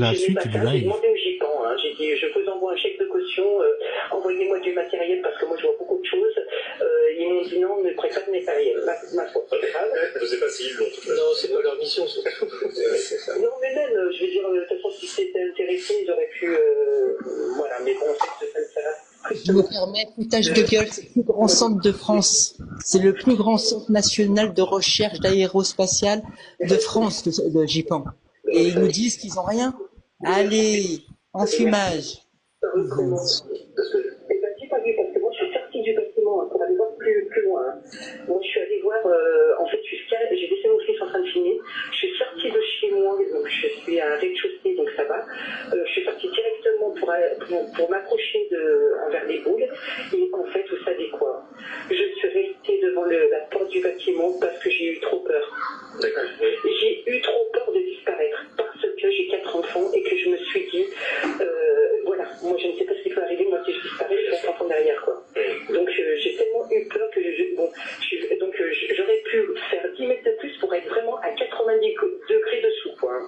La Je n'ai suite pas du ça, j'ai live. demandé au GIPAN, hein. J'ai dit je vous envoie un chèque de caution, envoyez-moi du matériel parce que moi je vois beaucoup de choses. Ils m'ont dit non, ne prête pas de matériel. Ma faute, c'est pas grave. Je sais pas s'ils l'ont. Non, c'est pas leur mission, surtout. C'est ça. Non, mais même, je veux dire, de toute façon, si c'était intéressé, ils auraient pu. Voilà, mais bon, ça ne sert à Je me permets, foutage de gueule, c'est le plus grand centre de France. C'est le plus grand centre national de recherche d'aérospatiale de France, le GIPAN. Et ils nous disent qu'ils ont rien. Allez, enfumage. recommence. Eh ben, dis pas lui, parce que moi, je suis sortie du bâtiment hein, pour aller voir plus loin. Hein. Moi, je suis allée voir, en fait, j'ai laissé mon fils en train de filmer. Je suis sortie de chez moi, donc je suis à un rez-de-chaussée, donc ça va. Je suis sortie directement pour m'approcher envers les boules. Et en fait, vous savez quoi? Je suis restée devant la porte du bâtiment parce que j'ai eu trop peur. D'accord. J'ai eu trop peur de disparaître parce que j'ai 4 enfants et que je me suis dit, voilà, moi je ne sais pas ce qui peut arriver, moi si je disparais, je reste enfant derrière quoi. Donc j'ai tellement eu peur que j'aurais pu faire 10 mètres de plus pour être vraiment à 90 degrés dessous quoi.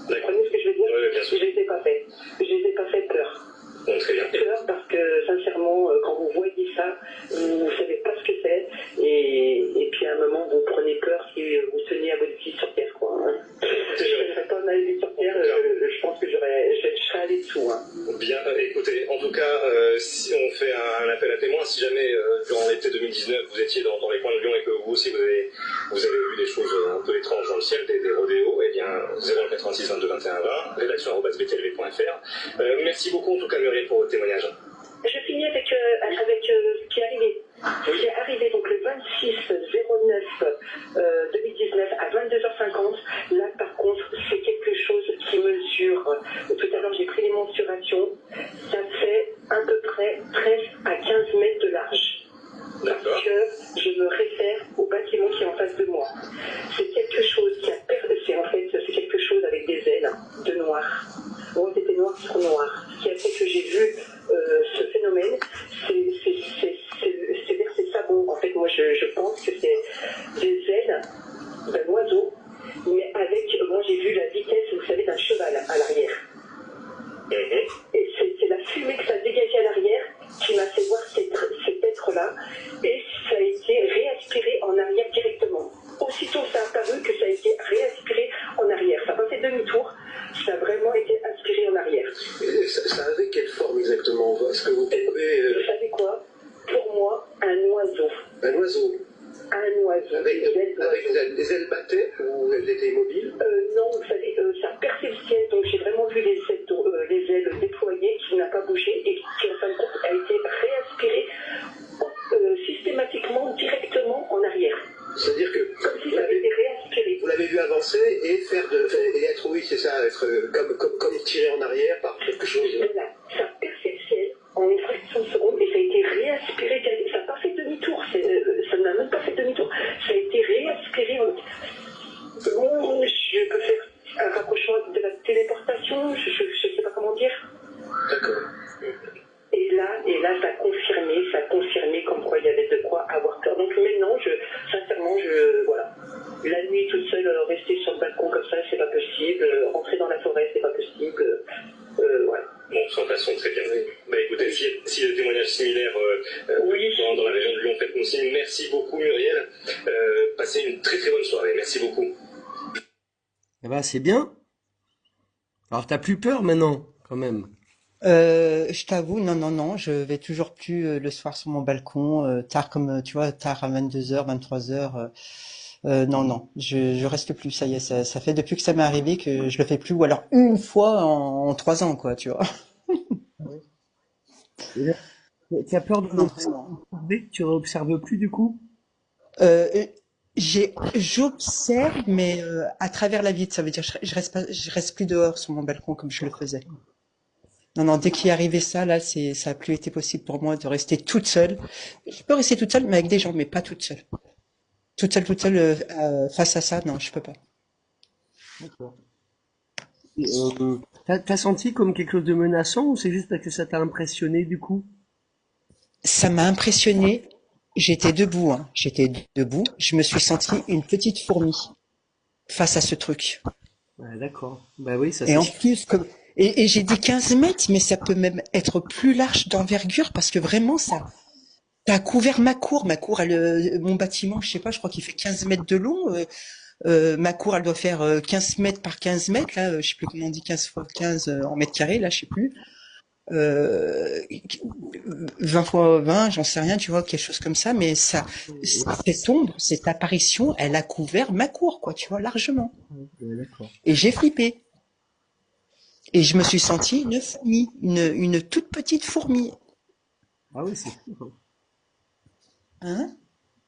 Vous comprenez ce que je veux dire? Oui, bien sûr. Je les ai pas fait. Je les ai pas fait peur. Bon, très bien. Peur parce que sincèrement, quand vous voyez ça, vous savez pas ce que c'est et puis à un moment vous prenez peur si vous teniez à votre vie sur terre quoi. Hein. Je ne serais pas ma vie sur terre, je pense que je serais allé dessous. Hein. Bien, écoutez, en tout cas, si on fait un appel à témoins, si jamais durant l'été 2019 vous étiez dans les coins de Lyon et que vous aussi vous avez vu des choses un peu étranges dans le ciel, des rodéos, eh bien 086 22 21 20, rédaction@btv.fr. Merci beaucoup en tout cas Muriel pour votre témoignage. Je finis avec ce qui est arrivé. Oui. Qui est arrivé donc le 26/09/2019 à 22h50. Là, par contre, c'est quelque chose qui mesure. Tout à l'heure, j'ai pris les mensurations. Ça fait à peu près 13 à 15 mètres de large. Parce que je me réfère au bâtiment qui est en face de moi. C'est quelque chose qui a c'est quelque chose avec des ailes de noir. Bon, c'était noir sur noir. Ce qui a fait que j'ai vu ce phénomène, c'est vers ces sabots. En fait, moi, je pense que c'est des ailes d'un oiseau, mais moi, j'ai vu la vitesse, vous savez, d'un cheval à l'arrière. Et c'est la fumée que ça dégageait à l'arrière qui m'a fait voir cet être-là, et ça a été réaspiré en arrière directement. Aussitôt ça a apparu que ça a été réaspiré en arrière. Ça n'a pas fait demi-tour, ça a vraiment été aspiré en arrière. Et ça avait quelle forme exactement? Est-ce que vous pouvez... Vous savez quoi? Pour moi, un oiseau. Un oiseau? Un oiseau. Avec les ailes battaient ou elles étaient immobiles? Non, vous savez, ça a percé le ciel, donc j'ai vraiment vu les ailes déployées qui n'a pas bougé et qui en fin de compte a été réaspirée systématiquement, directement en arrière. C'est-à-dire que Comme si ça avait été réaspiré. vous l'avez vu avancer et être, oui, c'est ça, être comme tiré en arrière par quelque chose. Voilà, ça a percé le ciel en une fraction de seconde et ça a été réaspiré. Ça n'a pas fait demi-tour, ça n'a même pas fait demi-tour. Ça a été réaspiré. Bon, je peux faire un rapprochement de la téléportation, je ne sais pas comment dire. D'accord. Et là, ça a confirmé comme quoi il y avait de quoi avoir peur. Donc maintenant, sincèrement, voilà. La nuit toute seule, rester sur le balcon comme ça, c'est pas possible. Rentrer dans la forêt, c'est pas possible. Voilà. Bon, sans façon, très bien. Bah écoutez, s'il y a des témoignages similaires Oui. dans la région de Lyon, faites-nous signe. Merci beaucoup Muriel. Passez une très très bonne soirée. Merci beaucoup. Eh ben, c'est bien. Alors, t'as plus peur maintenant, quand même. Je t'avoue, non, je vais toujours plus le soir sur mon balcon, tard tard à 22h, 23h. Non, je reste plus, ça y est, ça fait depuis que ça m'est arrivé que je le fais plus, ou alors une fois en 3 ans, quoi, tu vois. Tu as peur de Non, vraiment. l'observer? Tu observes plus, du coup? Euh, J'observe, mais à travers la vitre, ça veut dire je reste plus dehors sur mon balcon comme je le faisais. Non, dès qu'il est arrivé ça, là, ça a plus été possible pour moi de rester toute seule. Je peux rester toute seule, mais avec des gens, mais pas toute seule. Toute seule, face à ça, non, je peux pas. D'accord. Et, t'as senti comme quelque chose de menaçant ou c'est juste parce que ça t'a impressionné, du coup? Ça m'a impressionné. J'étais debout, hein. Je me suis sentie une petite fourmi face à ce truc. Ouais, d'accord. Bah oui, ça Et c'est en sûr. plus, et j'ai dit 15 mètres, mais ça peut même être plus large d'envergure parce que vraiment, ça a couvert ma cour. Ma cour, mon bâtiment, je sais pas, je crois qu'il fait 15 mètres de long. Ma cour, elle doit faire 15 mètres par 15 mètres, là, je sais plus comment on dit, 15 fois 15 en mètres carrés, là, je sais plus. Euh, 20 fois 20, j'en sais rien, tu vois, quelque chose comme ça, mais ça, cette ombre, cette apparition, elle a couvert ma cour, quoi, tu vois, largement. Ouais, d'accord. Et j'ai flippé. Et je me suis sentie une fourmi, une toute petite fourmi. Ah oui, c'est sûr, hein. Hein?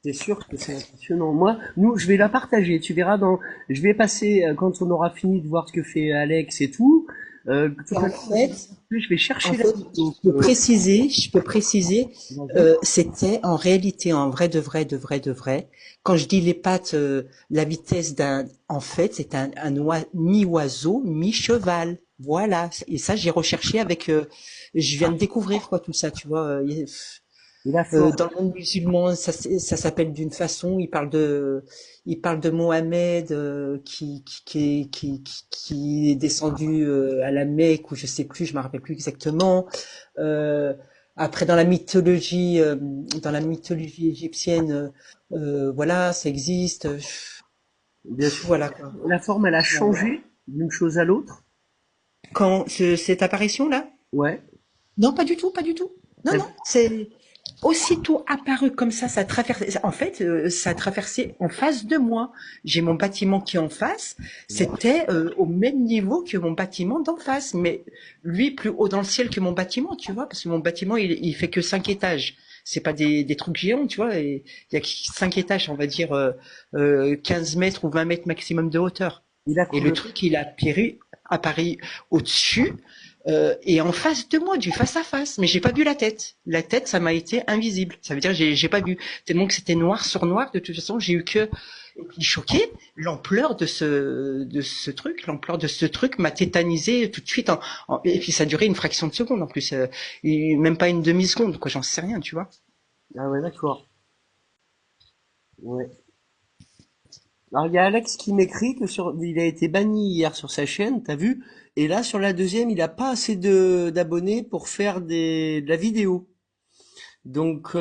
C'est sûr que c'est impressionnant. Moi, je vais la partager. Tu verras je vais passer, quand on aura fini de voir ce que fait Alex et tout, tout Et à en l'heure, fait, je vais En chercher la fait, vidéo. je peux préciser, Vas-y. c'était en réalité, en vrai de vrai, de vrai, de vrai. Quand je dis les pattes, la vitesse en fait, c'est mi-oiseau, mi-cheval. Voilà. Et ça, j'ai recherché je viens de découvrir quoi tout ça, tu vois. Et la forme. Dans le monde musulman, ça s'appelle d'une façon. Il parle de Mohamed qui est descendu à la Mecque ou je sais plus, je me rappelle plus exactement. Euh, Après, dans la mythologie égyptienne, voilà, ça existe. Bien sûr. Voilà quoi. La forme, elle a Voilà. changé d'une chose à l'autre. Cette apparition là? Ouais. Non, pas du tout, pas du tout. Non, T'as non, vu? c'est aussitôt apparu comme ça a traversé. En fait, ça a traversé en face de moi. J'ai mon bâtiment qui est en face. C'était au même niveau que mon bâtiment d'en face, mais lui plus haut dans le ciel que mon bâtiment, tu vois, parce que mon bâtiment il fait que 5 étages. C'est pas des trucs géants, tu vois. Et il y a que 5 étages, on va dire 15 mètres ou 20 mètres maximum de hauteur. Et la Et le couleur. truc, il a apparu au-dessus et en face de moi, du face à face. Mais j'ai pas vu la tête. La tête, ça m'a été invisible. Ça veut dire j'ai pas vu. Tellement que c'était noir sur noir. De toute façon, j'ai eu que et puis choqué. L'ampleur de ce truc, l'ampleur de ce truc m'a tétanisé tout de suite. Et puis ça a duré une fraction de seconde en plus, et même pas une demi-seconde. Quoi, j'en sais rien, tu vois. Ah ouais, d'accord. Ouais. Alors, il y a Alex qui m'écrit il a été banni hier sur sa chaîne, t'as vu? Et là, sur la deuxième, il a pas assez d'abonnés pour faire de la vidéo. Donc,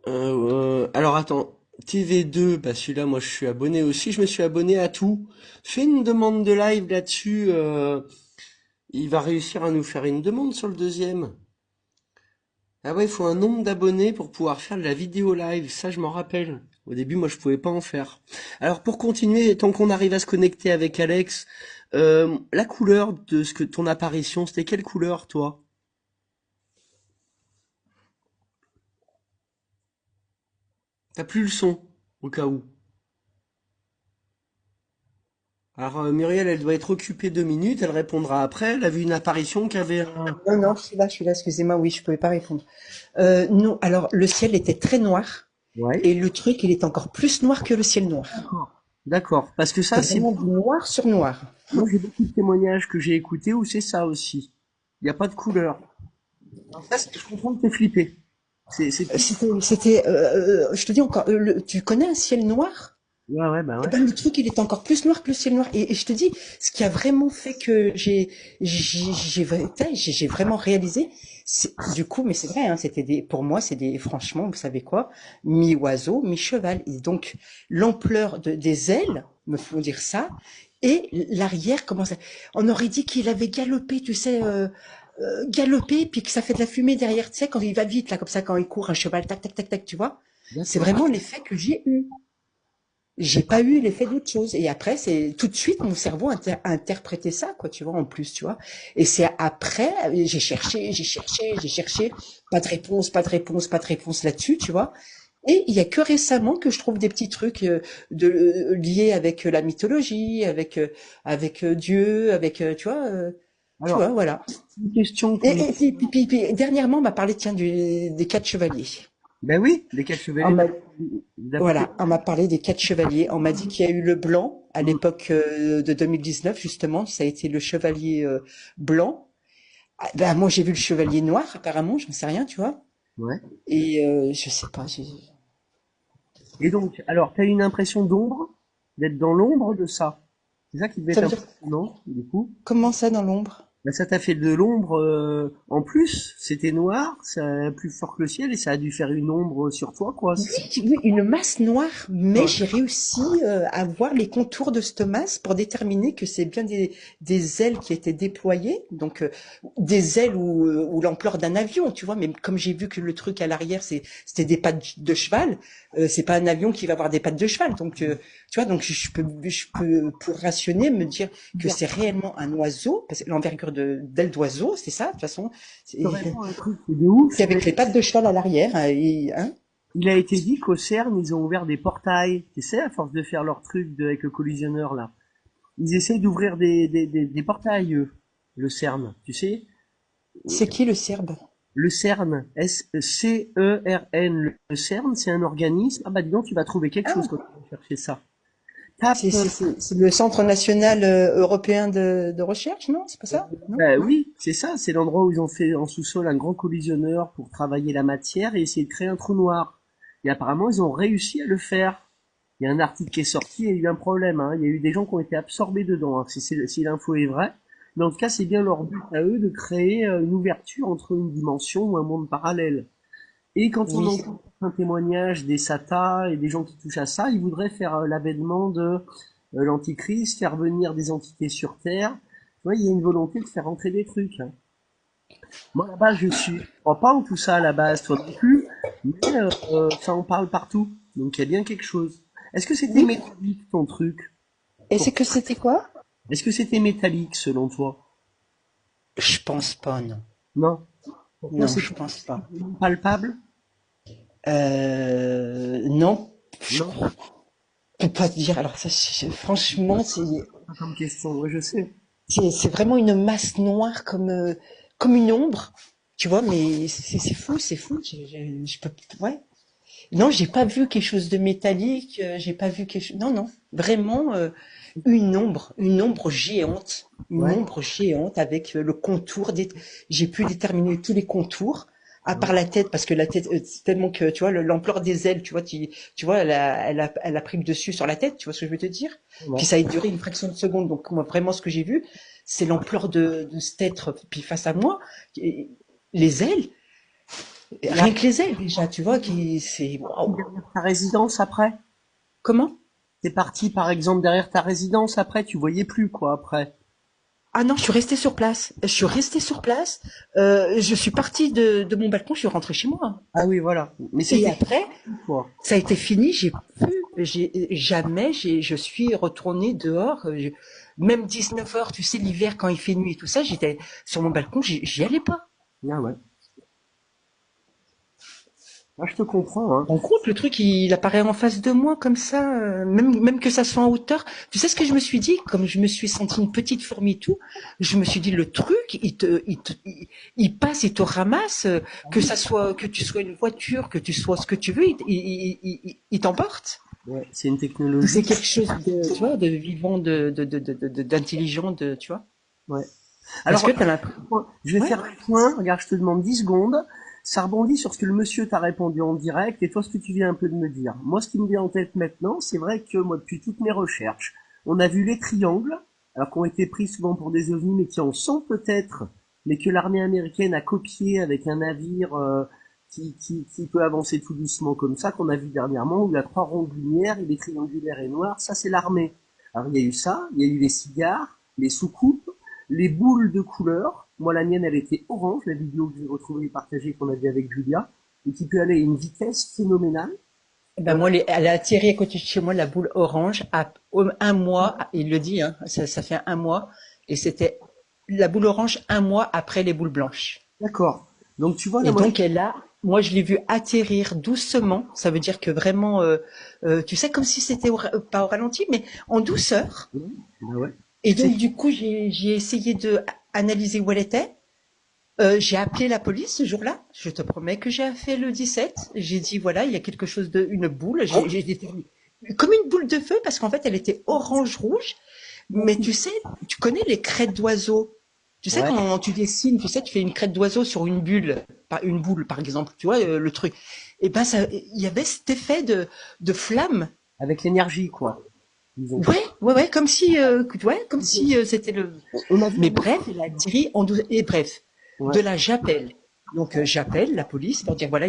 alors attends, TV2, bah celui-là, moi je suis abonné aussi, je me suis abonné à tout. Fais une demande de live là-dessus, il va réussir à nous faire une demande sur le deuxième. Ah ouais, il faut un nombre d'abonnés pour pouvoir faire de la vidéo live, ça je m'en rappelle. Au début, moi je pouvais pas en faire. Alors pour continuer, tant qu'on arrive à se connecter avec Alex, la couleur de ton apparition, c'était quelle couleur toi? T'as plus le son, au cas où. Alors Muriel, elle doit être occupée 2 minutes, elle répondra après. Elle a vu une apparition qui avait un... Non, non, je suis là, excusez-moi, oui, je pouvais pas répondre. Non, alors le ciel était très noir Ouais, et le truc, il est encore plus noir que le ciel noir. d'accord. D'accord, parce que C'est ça, vraiment du noir sur noir. moi j'ai beaucoup de témoignages que j'ai écoutés où c'est ça aussi. Il n'y a pas de couleur. Alors ça, je comprends que t'es flippé. C'est tout. Je te dis encore, tu connais un ciel noir? Ouais, ouais, bah Eh ouais. ben, le truc, il est encore plus noir que le ciel noir. Et je te dis, ce qui a vraiment fait que j'ai vraiment réalisé, du coup, mais c'est vrai, hein, pour moi, franchement, vous savez quoi, mi-oiseau, mi-cheval. Et donc, l'ampleur des ailes me font dire ça. Et l'arrière, on aurait dit qu'il avait galopé, tu sais, galopé, puis que ça fait de la fumée derrière, tu sais, quand il va vite, là, comme ça, quand il court, un cheval, tac, tac, tac, tac, tu vois. C'est D'accord. vraiment l'effet que j'ai eu. J'ai pas eu l'effet d'autre chose. Et après, c'est tout de suite mon cerveau a interprété ça, quoi, tu vois, en plus, tu vois. Et c'est après, j'ai cherché, pas de réponse, pas de réponse, pas de réponse là-dessus, tu vois. Et il y a que récemment que je trouve des petits trucs liés avec la mythologie, avec Dieu, tu vois, Alors, voilà. une question Et, qui... puis, dernièrement, on m'a parlé, tiens, des 4 chevaliers. Ben oui, les quatre On chevaliers m'a d'après... Voilà, on m'a parlé des 4 chevaliers. On m'a dit qu'il y a eu le blanc à l'époque de 2019, justement. Ça a été le chevalier blanc. Ah, ben, moi, j'ai vu le chevalier noir, apparemment. J'en sais rien, tu vois. Ouais. Et je sais pas. Et donc, alors, t'as une impression d'ombre? d'être dans l'ombre de ça. C'est ça qui devait Ça être veut dire impressionnant, du coup. comment ça dans l'ombre? Bah, ça t'a fait de l'ombre en plus, c'était noir, ça plus fort que le ciel et ça a dû faire une ombre sur toi, quoi. Oui, oui, une masse noire, mais Ouais. j'ai réussi à voir les contours de cette masse pour déterminer que c'est bien des ailes qui étaient déployées, donc des ailes ou l'ampleur d'un avion, tu vois. Mais comme j'ai vu que le truc à l'arrière, c'était des pattes de cheval, c'est pas un avion qui va avoir des pattes de cheval, donc tu vois, donc je peux pour rationner me dire que c'est réellement un oiseau, parce que l'envergure d'aile d'oiseau, c'est ça, de toute façon, c'est Vraiment un truc de ouf. c'est avec les pattes de cheval à l'arrière, hein. Il a été dit qu'au CERN, ils ont ouvert des portails. Tu sais, à force de faire leur truc avec le collisionneur, là. Ils essayent d'ouvrir des portails, eux. Le CERN, tu sais? C'est qui le Serbe? Le CERN, S-C-E-R-N. Le CERN, c'est un organisme. Ah bah dis donc, tu vas trouver quelque chose Ah, quand tu vas chercher ça. Tape, c'est le Centre national européen de recherche, non? C'est pas ça? Non? bah oui, c'est ça. C'est l'endroit où ils ont fait en sous-sol un grand collisionneur pour travailler la matière et essayer de créer un trou noir. Et apparemment, ils ont réussi à le faire. Il y a un article qui est sorti et il y a eu un problème, hein. Il y a eu des gens qui ont été absorbés dedans, hein, si l'info est vraie. Mais en tout cas, c'est bien leur but à eux de créer une ouverture entre une dimension ou un monde parallèle. Et quand on Oui. entend un témoignage des satas et des gens qui touchent à ça, ils voudraient faire l'avènement de l'antichrist, faire venir des entités sur Terre. Tu vois, il y a une volonté de faire entrer des trucs, hein. Moi, à la base, je crois pas en tout ça à la base, toi non plus, mais ça en parle partout. Donc il y a bien quelque chose. Est-ce que c'était Oui. métallique ton truc? Et Pour- c'est que c'était quoi? Est-ce que c'était métallique selon toi? Je pense pas, non. Non. Pourquoi Non, c'est je pense pas. palpable? Non, je Non. peux pas te dire. Alors ça, franchement, Pas comme question, ouais, je sais. c'est vraiment une masse noire comme une ombre, tu vois. Mais c'est fou, c'est fou. Je peux, ouais. Non, j'ai pas vu quelque chose de métallique. J'ai pas vu quelque chose. Non, non, vraiment une ombre géante, une Ouais. ombre géante avec le contour des. J'ai pu déterminer tous les contours, à Ouais. part la tête, parce que la tête, c'est tellement que tu vois l'ampleur des ailes, tu vois, elle a pris le dessus sur la tête, tu vois ce que je veux te dire. Puis Ouais. ça a duré une fraction de seconde. Donc moi, vraiment, ce que j'ai vu, c'est l'ampleur de cet être. Puis face à moi, et les ailes. Et après, Rien que les ailes déjà, tu vois, c'est waouh. derrière ta résidence après? Comment? T'es parti par exemple derrière ta résidence après, tu voyais plus quoi après. Ah non, je suis restée sur place. Je suis restée sur place. Je suis partie de mon balcon, je suis rentrée chez moi. Ah oui, voilà. Mais Et c'était après, quoi? ça a été fini. Je suis retournée dehors. Même 19 heures, tu sais, l'hiver quand il fait nuit et tout ça, j'étais sur mon balcon, j'y allais pas. Ah ouais. Ah, je te comprends, hein. En compte, le truc, il apparaît en face de moi comme ça, même que ça soit en hauteur. Tu sais ce que je me suis dit? Comme je me suis sentie une petite fourmi et tout, je me suis dit, le truc, il passe, il te ramasse, que ça soit, que tu sois une voiture, que tu sois ce que tu veux, il t'emporte. Ouais, c'est une C'est technologie. quelque chose de, tu vois, de vivant, d'intelligent, tu vois. Ouais. Parce Alors, que t'as l'impression, je vais ouais, faire un point. Regarde, je te demande 10 secondes. Ça rebondit sur ce que le monsieur t'a répondu en direct et toi ce que tu viens un peu de me dire. Moi, ce qui me vient en tête maintenant, c'est vrai que moi, depuis toutes mes recherches, on a vu les triangles, alors qui ont été pris souvent pour des ovnis, mais qui en sont peut-être, mais que l'armée américaine a copié avec un navire qui peut avancer tout doucement comme ça, qu'on a vu dernièrement, où il y a 3 ronds de lumière, il est triangulaire et noir, ça c'est l'armée. Alors il y a eu ça, il y a eu les cigares, les soucoupes, les boules de couleur. Moi, la mienne, elle était orange, la vidéo que j'ai retrouvée et partagée qu'on a vue avec Julia, et qui peut aller à une vitesse phénoménale. ben moi, elle a atterri à côté de chez moi, la boule orange, à un mois, il le dit, hein, ça fait un mois, et c'était la boule orange un mois après les boules blanches. D'accord. Donc tu vois, là, Et moi, donc moi je l'ai vu atterrir doucement, ça veut dire que vraiment, tu sais, comme si c'était pas au ralenti, mais en douceur. bah ouais. Et C'est donc du coup, j'ai essayé de analyser où elle était. J'ai appelé la police ce jour-là. Je te promets que j'ai fait le 17. J'ai dit voilà, il y a quelque chose une boule. J'ai déterminé comme une boule de feu parce qu'en fait elle était orange-rouge. Mais tu sais, tu connais les crêtes d'oiseaux. Tu sais ouais. quand tu dessines, tu sais, tu fais une crête d'oiseau sur une bulle, pas une boule par exemple. Tu vois le truc. Et ben ça, il y avait cet effet de flamme. Avec l'énergie, quoi. disons. Ouais, comme si c'était le. On a vu. Mais bref, elle a dit, et bref, Ouais. de là j'appelle. Donc j'appelle la police pour dire voilà,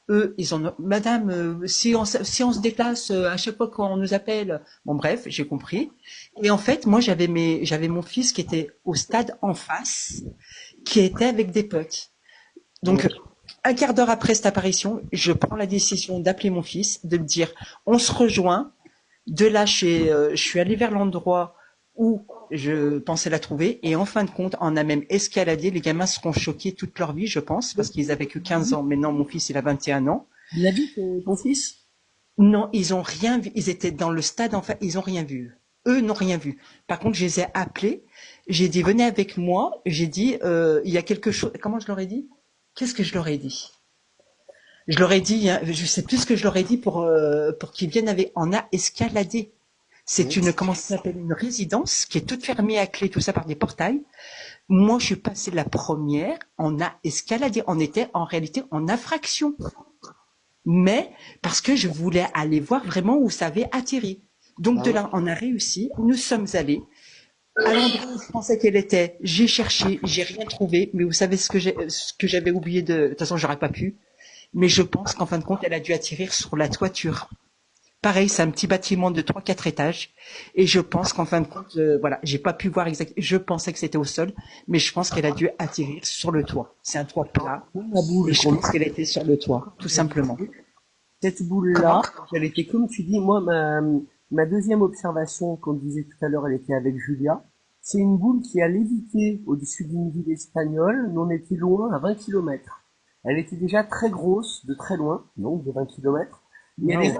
eux ils ont madame si on se déplace à chaque fois qu'on nous appelle. Bon bref, j'ai compris. Et en fait, moi j'avais mon fils qui était au stade en face, qui était avec des potes. Donc un quart d'heure après cette apparition, je prends la décision d'appeler mon fils, de me dire on se rejoint. De là, je suis allée vers l'endroit où je pensais la trouver, et en fin de compte, on a même escaladé. Les gamins seront choqués toute leur vie, je pense, parce qu'ils avaient que 15 ans. Maintenant, mon fils, il a 21 ans. Il a vu ton fils? Non, ils ont rien vu. Ils étaient dans le stade, enfin, ils ont rien vu. Eux n'ont rien vu. Par contre, je les ai appelés. J'ai dit, venez avec moi. J'ai dit, il y a quelque chose. Comment je leur ai dit? Qu'est-ce que je leur ai dit? Je leur ai dit, hein, je sais plus ce que je leur ai dit pour qu'ils viennent avec. On a escaladé. C'est une, comment ça s'appelle, une résidence qui est toute fermée à clé, tout ça par des portails. Moi, je suis passée la première. On a escaladé. On était en réalité en infraction. Mais parce que je voulais aller voir vraiment où ça avait atterri. Donc de là, on a réussi. Nous sommes allés à l'endroit où je pensais qu'elle était. J'ai cherché, j'ai rien trouvé. Mais vous savez ce que j'avais oublié de toute façon, j'aurais pas pu. Mais je pense qu'en fin de compte, elle a dû atterrir sur la toiture. Pareil, c'est un petit bâtiment de 3-4 étages. Et je pense qu'en fin de compte, voilà, j'ai pas pu voir exactement. Je pensais que c'était au sol, mais je pense qu'elle a dû atterrir sur le toit. C'est un toit plat. Et je pense qu'elle était sur le toit, tout simplement. Cette boule-là, elle était, comme tu dis, moi, ma deuxième observation, qu'on disait tout à l'heure, elle était avec Julia. C'est une boule qui a lévité au-dessus d'une ville espagnole, mais on était loin, à 20 kilomètres. Elle était déjà très grosse, de très loin, donc de 20 kilomètres. Mais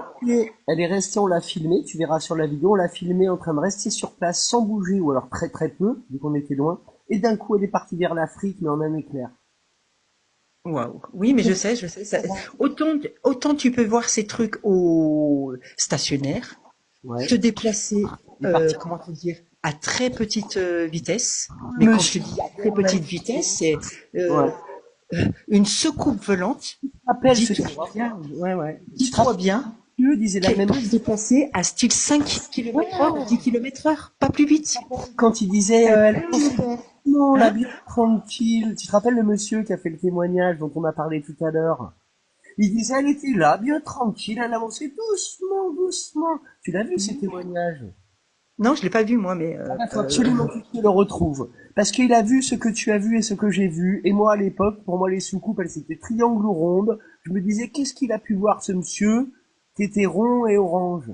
elle est restée, on l'a filmée, tu verras sur la vidéo, on l'a filmée en train de rester sur place sans bouger, ou alors très très peu, vu qu'on était loin. Et d'un coup, elle est partie vers l'Afrique, mais en un éclair. Waouh. Oui, mais je sais. Ça, autant tu peux voir ces trucs au stationnaire, Ouais. te déplacer, comment te dire, à très petite vitesse. Mais quand je dis à très petite vitesse, c'est une soucoupe volante. Rappelle ce Dis-toi bien, dis-toi bien, Dieu disait la qu'elle même peut se déplacer à style 5 km/h, 10 km/h, pas plus vite. quand il disait non, la bien tranquille. Tu te rappelles le monsieur qui a fait le témoignage dont on a parlé tout à l'heure? Il disait elle était là, bien tranquille, elle avançait doucement, doucement. Tu l'as vu ces témoignages? Non, je l'ai pas vu moi, mais Il faut absolument que tu le retrouves. Parce qu'il a vu ce que tu as vu et ce que j'ai vu. Et moi, à l'époque, pour moi, les soucoupes, elles étaient triangles ou rondes. Je me disais, qu'est-ce qu'il a pu voir, ce monsieur, qui était rond et orange?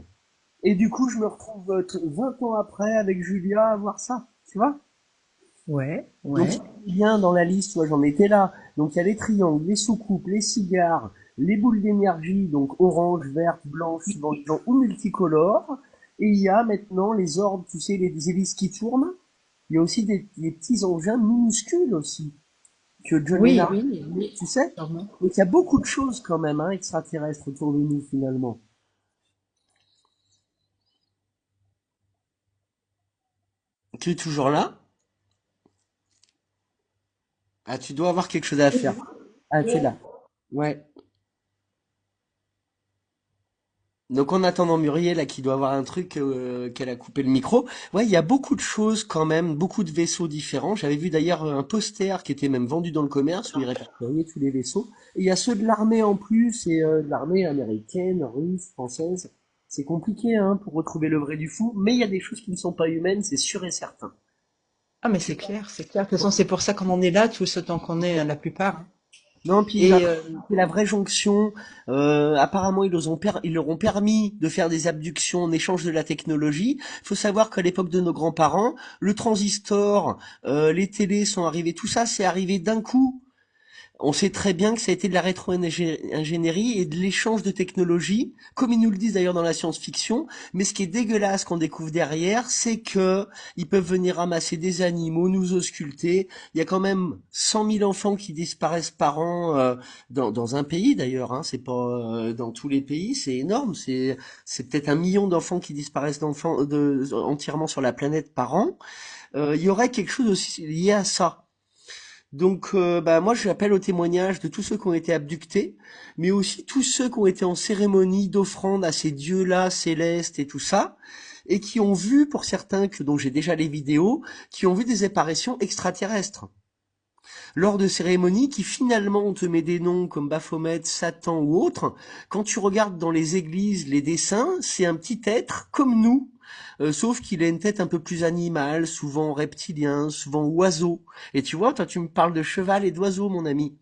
Et du coup, je me retrouve 20 ans après, avec Julia, à voir ça. Tu vois? ouais. Donc, bien dans la liste, toi, j'en étais là. Donc, il y a les triangles, les soucoupes, les cigares, les boules d'énergie, donc orange, verte, blanche, suivant les gens, ou multicolores. Et il y a maintenant les orbes, tu sais, les hélices qui tournent. Il y a aussi des petits engins minuscules aussi. Que John Lennon, tu sais. Donc, il y a beaucoup de choses quand même, hein, extraterrestres autour de nous, finalement. Tu es toujours là? Ah, tu dois avoir quelque chose à faire. Ah, tu es là. Ouais. Donc en attendant Muriel, là, qui doit avoir un truc, qu'elle a coupé le micro. Ouais, il y a beaucoup de choses quand même, beaucoup de vaisseaux différents. J'avais vu d'ailleurs un poster qui était même vendu dans le commerce, où il répertoriait tous les vaisseaux. Et il y a ceux de l'armée en plus, et de l'armée américaine, russe, française. C'est compliqué, hein, pour retrouver le vrai du fou, mais il y a des choses qui ne sont pas humaines, c'est sûr et certain. Ah, mais c'est clair, c'est clair. De toute façon, c'est pour ça qu'on en est là, tout ce temps qu'on est, la plupart. Non, puis Et la vraie jonction, apparemment ils leur ont permis de faire des abductions en échange de la technologie. Il faut savoir qu'à l'époque de nos grands-parents, le transistor, les télés sont arrivés, tout ça c'est arrivé d'un coup. On sait très bien que ça a été de la rétro-ingénierie et de l'échange de technologies, comme ils nous le disent d'ailleurs dans la science-fiction. Mais ce qui est dégueulasse qu'on découvre derrière, c'est que ils peuvent venir ramasser des animaux, nous ausculter. Il y a quand même 100 000 enfants qui disparaissent par an dans un pays d'ailleurs. Hein, c'est pas dans tous les pays, c'est énorme. C'est peut-être 1 million d'enfants qui disparaissent entièrement sur la planète par an. Il y aurait quelque chose aussi lié à ça. Donc, moi, j'appelle au témoignage de tous ceux qui ont été abductés, mais aussi tous ceux qui ont été en cérémonie d'offrande à ces dieux-là célestes et tout ça. et qui ont vu, pour certains dont j'ai déjà les vidéos, qui ont vu des apparitions extraterrestres. Lors de cérémonies qui finalement on te met des noms comme Baphomet, Satan ou autres, quand tu regardes dans les églises les dessins, c'est un petit être comme nous, sauf qu'il a une tête un peu plus animale, souvent reptilien, souvent oiseau. Et tu vois, toi tu me parles de cheval et d'oiseau, mon ami.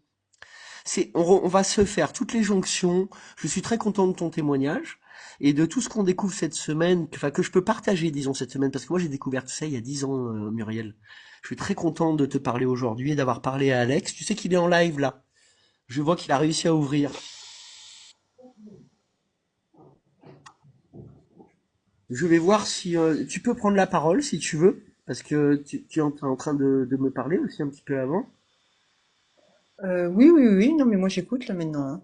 On va se faire toutes les jonctions. Je suis très content de ton témoignage et de tout ce qu'on découvre cette semaine, enfin que je peux partager, disons, cette semaine, parce que moi j'ai découvert tout ça il y a 10 ans, Muriel. Je suis très content de te parler aujourd'hui et d'avoir parlé à Alex. Tu sais qu'il est en live là. Je vois qu'il a réussi à ouvrir. Je vais voir si tu peux prendre la parole si tu veux, parce que tu es en train de me parler aussi un petit peu avant. Oui, non, mais moi j'écoute là maintenant, hein.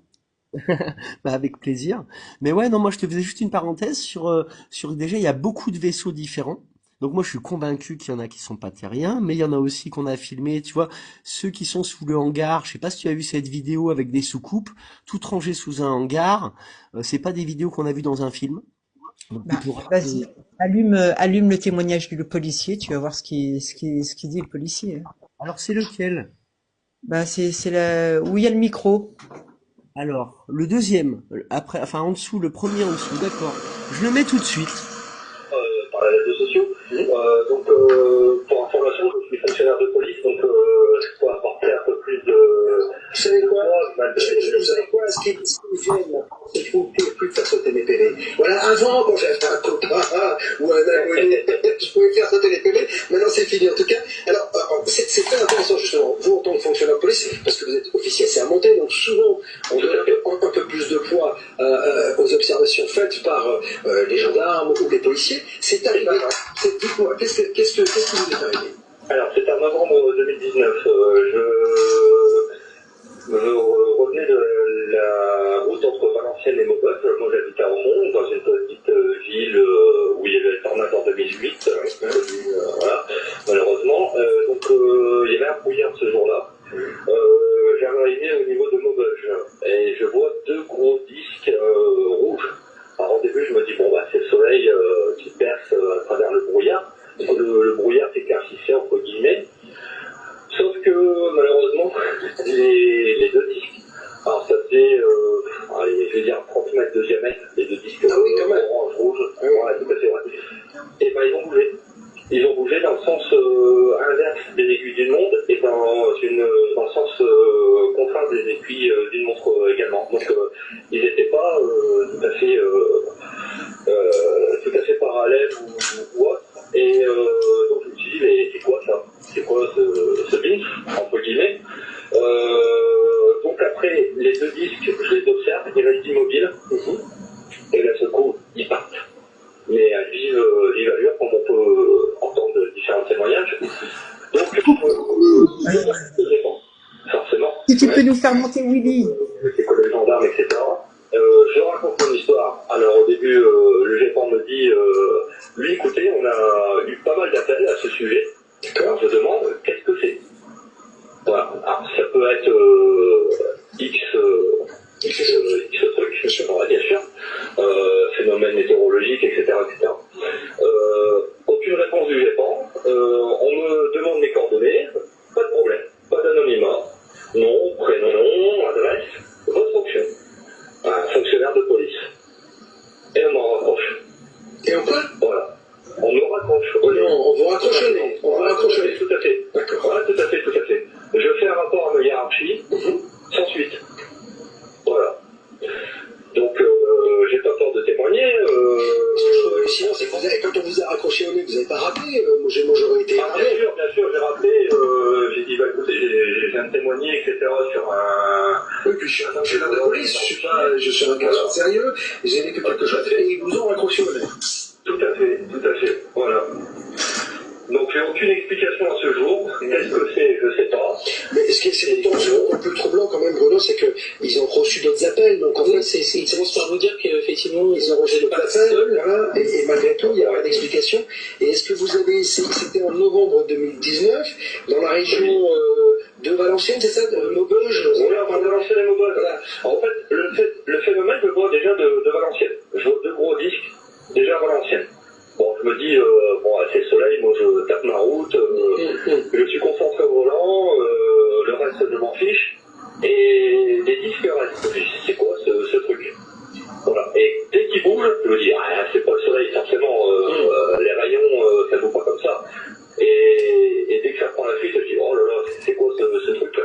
Bah, avec plaisir. Mais ouais, non, moi je te faisais juste une parenthèse sur déjà il y a beaucoup de vaisseaux différents. Donc moi je suis convaincu qu'il y en a qui sont pas terriens, mais il y en a aussi qu'on a filmé, tu vois, ceux qui sont sous le hangar. Je sais pas si tu as vu cette vidéo avec des soucoupes, toutes rangées sous un hangar. C'est pas des vidéos qu'on a vues dans un film. Donc tu Bah, pourras. vas-y, allume le témoignage du policier, tu vas voir ce qu'il dit le policier, hein. Alors c'est lequel? Bah, c'est là où il y a le micro. Alors le deuxième, après, enfin en dessous, le premier en dessous, d'accord. Je le mets tout de suite. Par les réseaux sociaux. Donc, pour information, je suis fonctionnaire de police, donc je peux apporter un peu plus de. Vous savez quoi Vous Vous savez quoi Ce qui me gêne, c'est qu'il faut plus de faire sauter mes PV. Voilà, avant, quand j'avais un copain ou un abonné, je pouvais faire sauter les PV. Maintenant, c'est fini. En tout cas, alors, c'est très intéressant, justement, vous, en tant que fonctionnaire de police, parce que vous êtes officier assermenté, donc souvent, on donne un peu plus de poids aux observations faites par les gendarmes ou les policiers. C'est arrivé. Dites-moi, qu'est-ce qui vous est arrivé? Alors, c'est en novembre 2019. Je revenais de la route entre Valenciennes et Maubeuge. Moi, j'habite à Aumont, dans une petite ville où il y avait un tornade en 2008. Voilà, malheureusement. Donc, il y avait un brouillard ce jour-là. J'arrivais au niveau de Maubeuge et je vois deux gros disques rouges. Alors, au début, je me dis, bon, bah, c'est le soleil qui perce à travers le brouillard. Le brouillard s'éclaircissait, entre guillemets. Sauf que, malheureusement, les deux disques, alors ça faisait, allez, je vais dire 30 mètres de diamètre, les deux disques orange, rouge, voilà, tout à fait, ouais. Et ben, ils ont bougé. Ils ont bougé dans le sens inverse des aiguilles d'une montre et dans le sens contraire des aiguilles d'une montre également. Donc, ils n'étaient pas tout à fait parallèles ou autres. Et donc je me suis dit, mais c'est quoi ça? C'est quoi ce binge, entre guillemets? Donc après, les deux disques, je les observe, ils restent immobiles. Et là, ce coup, ils partent. Mais à vive allure, comme on peut entendre différents témoignages. Donc, je réponds, forcément. Si tu peux nous faire monter Willy. C'est quoi le gendarme, etc. Je raconte mon histoire. Alors au début, le GEPAN me dit, lui écoutez, on a eu pas mal d'appels à ce sujet. Alors je demande, qu'est-ce que c'est? Voilà. Alors ça peut être X truc, bien sûr, phénomène météorologique, etc. etc. Aucune réponse du GEPAN. On me demande mes coordonnées, pas de problème, pas d'anonymat, nom, prénom, adresse, votre fonction. Un fonctionnaire de police. Et on m'en raccroche. Et on quoi? Voilà. On me raccroche. Non, on vous raccroche le nez. On vous raccroche le nez. Tout à fait. D'accord. Voilà, tout à fait. Je fais un rapport à ma hiérarchie, sans suite. Voilà. Donc, j'ai pas peur de témoigner. Ce que je trouve hallucinant, c'est que quand on vous a raccroché au nez, vous n'avez pas rappelé. Moi, j'aurais été énervé. Bien sûr, j'ai rappelé. J'ai dit, bah écoutez, je viens de témoigner, etc. sur un. Oui, puis je suis un fonctionnaire de police, je suis un garçon sérieux, j'ai vécu quelque chose et ils vous ont raccroché au nez. Tout à fait. Voilà. Donc j'ai aucune explication à ce jour. Qu'est-ce que c'est? Je sais pas. Mais ce qui est d'autant plus troublant quand même, Bruno, c'est qu'ils ont reçu d'autres appels. Donc en fait, c'est commence par vous dire qu'effectivement, ils ont reçu d'autres appels. Voilà, et malgré tout, il n'y a pas d'explication. Et est-ce que vous avez essayé, c'était en novembre 2019, dans la région de Valenciennes, c'est ça, de Maubeuge? Oui, enfin de Valenciennes et Maubeuge. Voilà. En fait, le phénomène, je le vois déjà de Valenciennes. Je vois deux gros disques, déjà à Valenciennes. Bon, je me dis, bon, c'est le soleil, moi je tape ma route, je suis concentré au volant, le reste je m'en fiche, et les disques restent. Je dis, c'est quoi ce truc? Voilà. Et dès qu'il bouge, je me dis, ah, c'est pas le soleil, forcément, les rayons, ça joue pas comme ça. Et dès que ça prend la fuite, je me dis, oh là là, c'est quoi ce truc-là?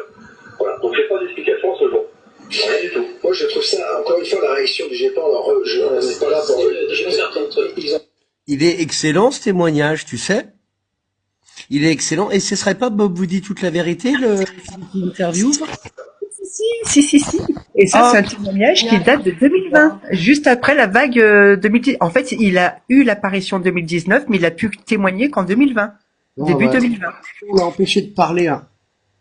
Voilà. Donc j'ai pas d'explication à ce jour. Rien du tout. Moi, je trouve ça, encore une fois, la réaction du GEPAN, alors, on n'est pas là pour... Il est excellent ce témoignage, tu sais. Il est excellent. Et ce serait pas Bob vous dit toute la vérité, l'interview? Si. Et ça, c'est un témoignage qui date de 2020, juste après la vague 2010. En fait, il a eu l'apparition 2019, mais il a pu témoigner qu'en 2020, début 2020. On l'a empêché de parler, là.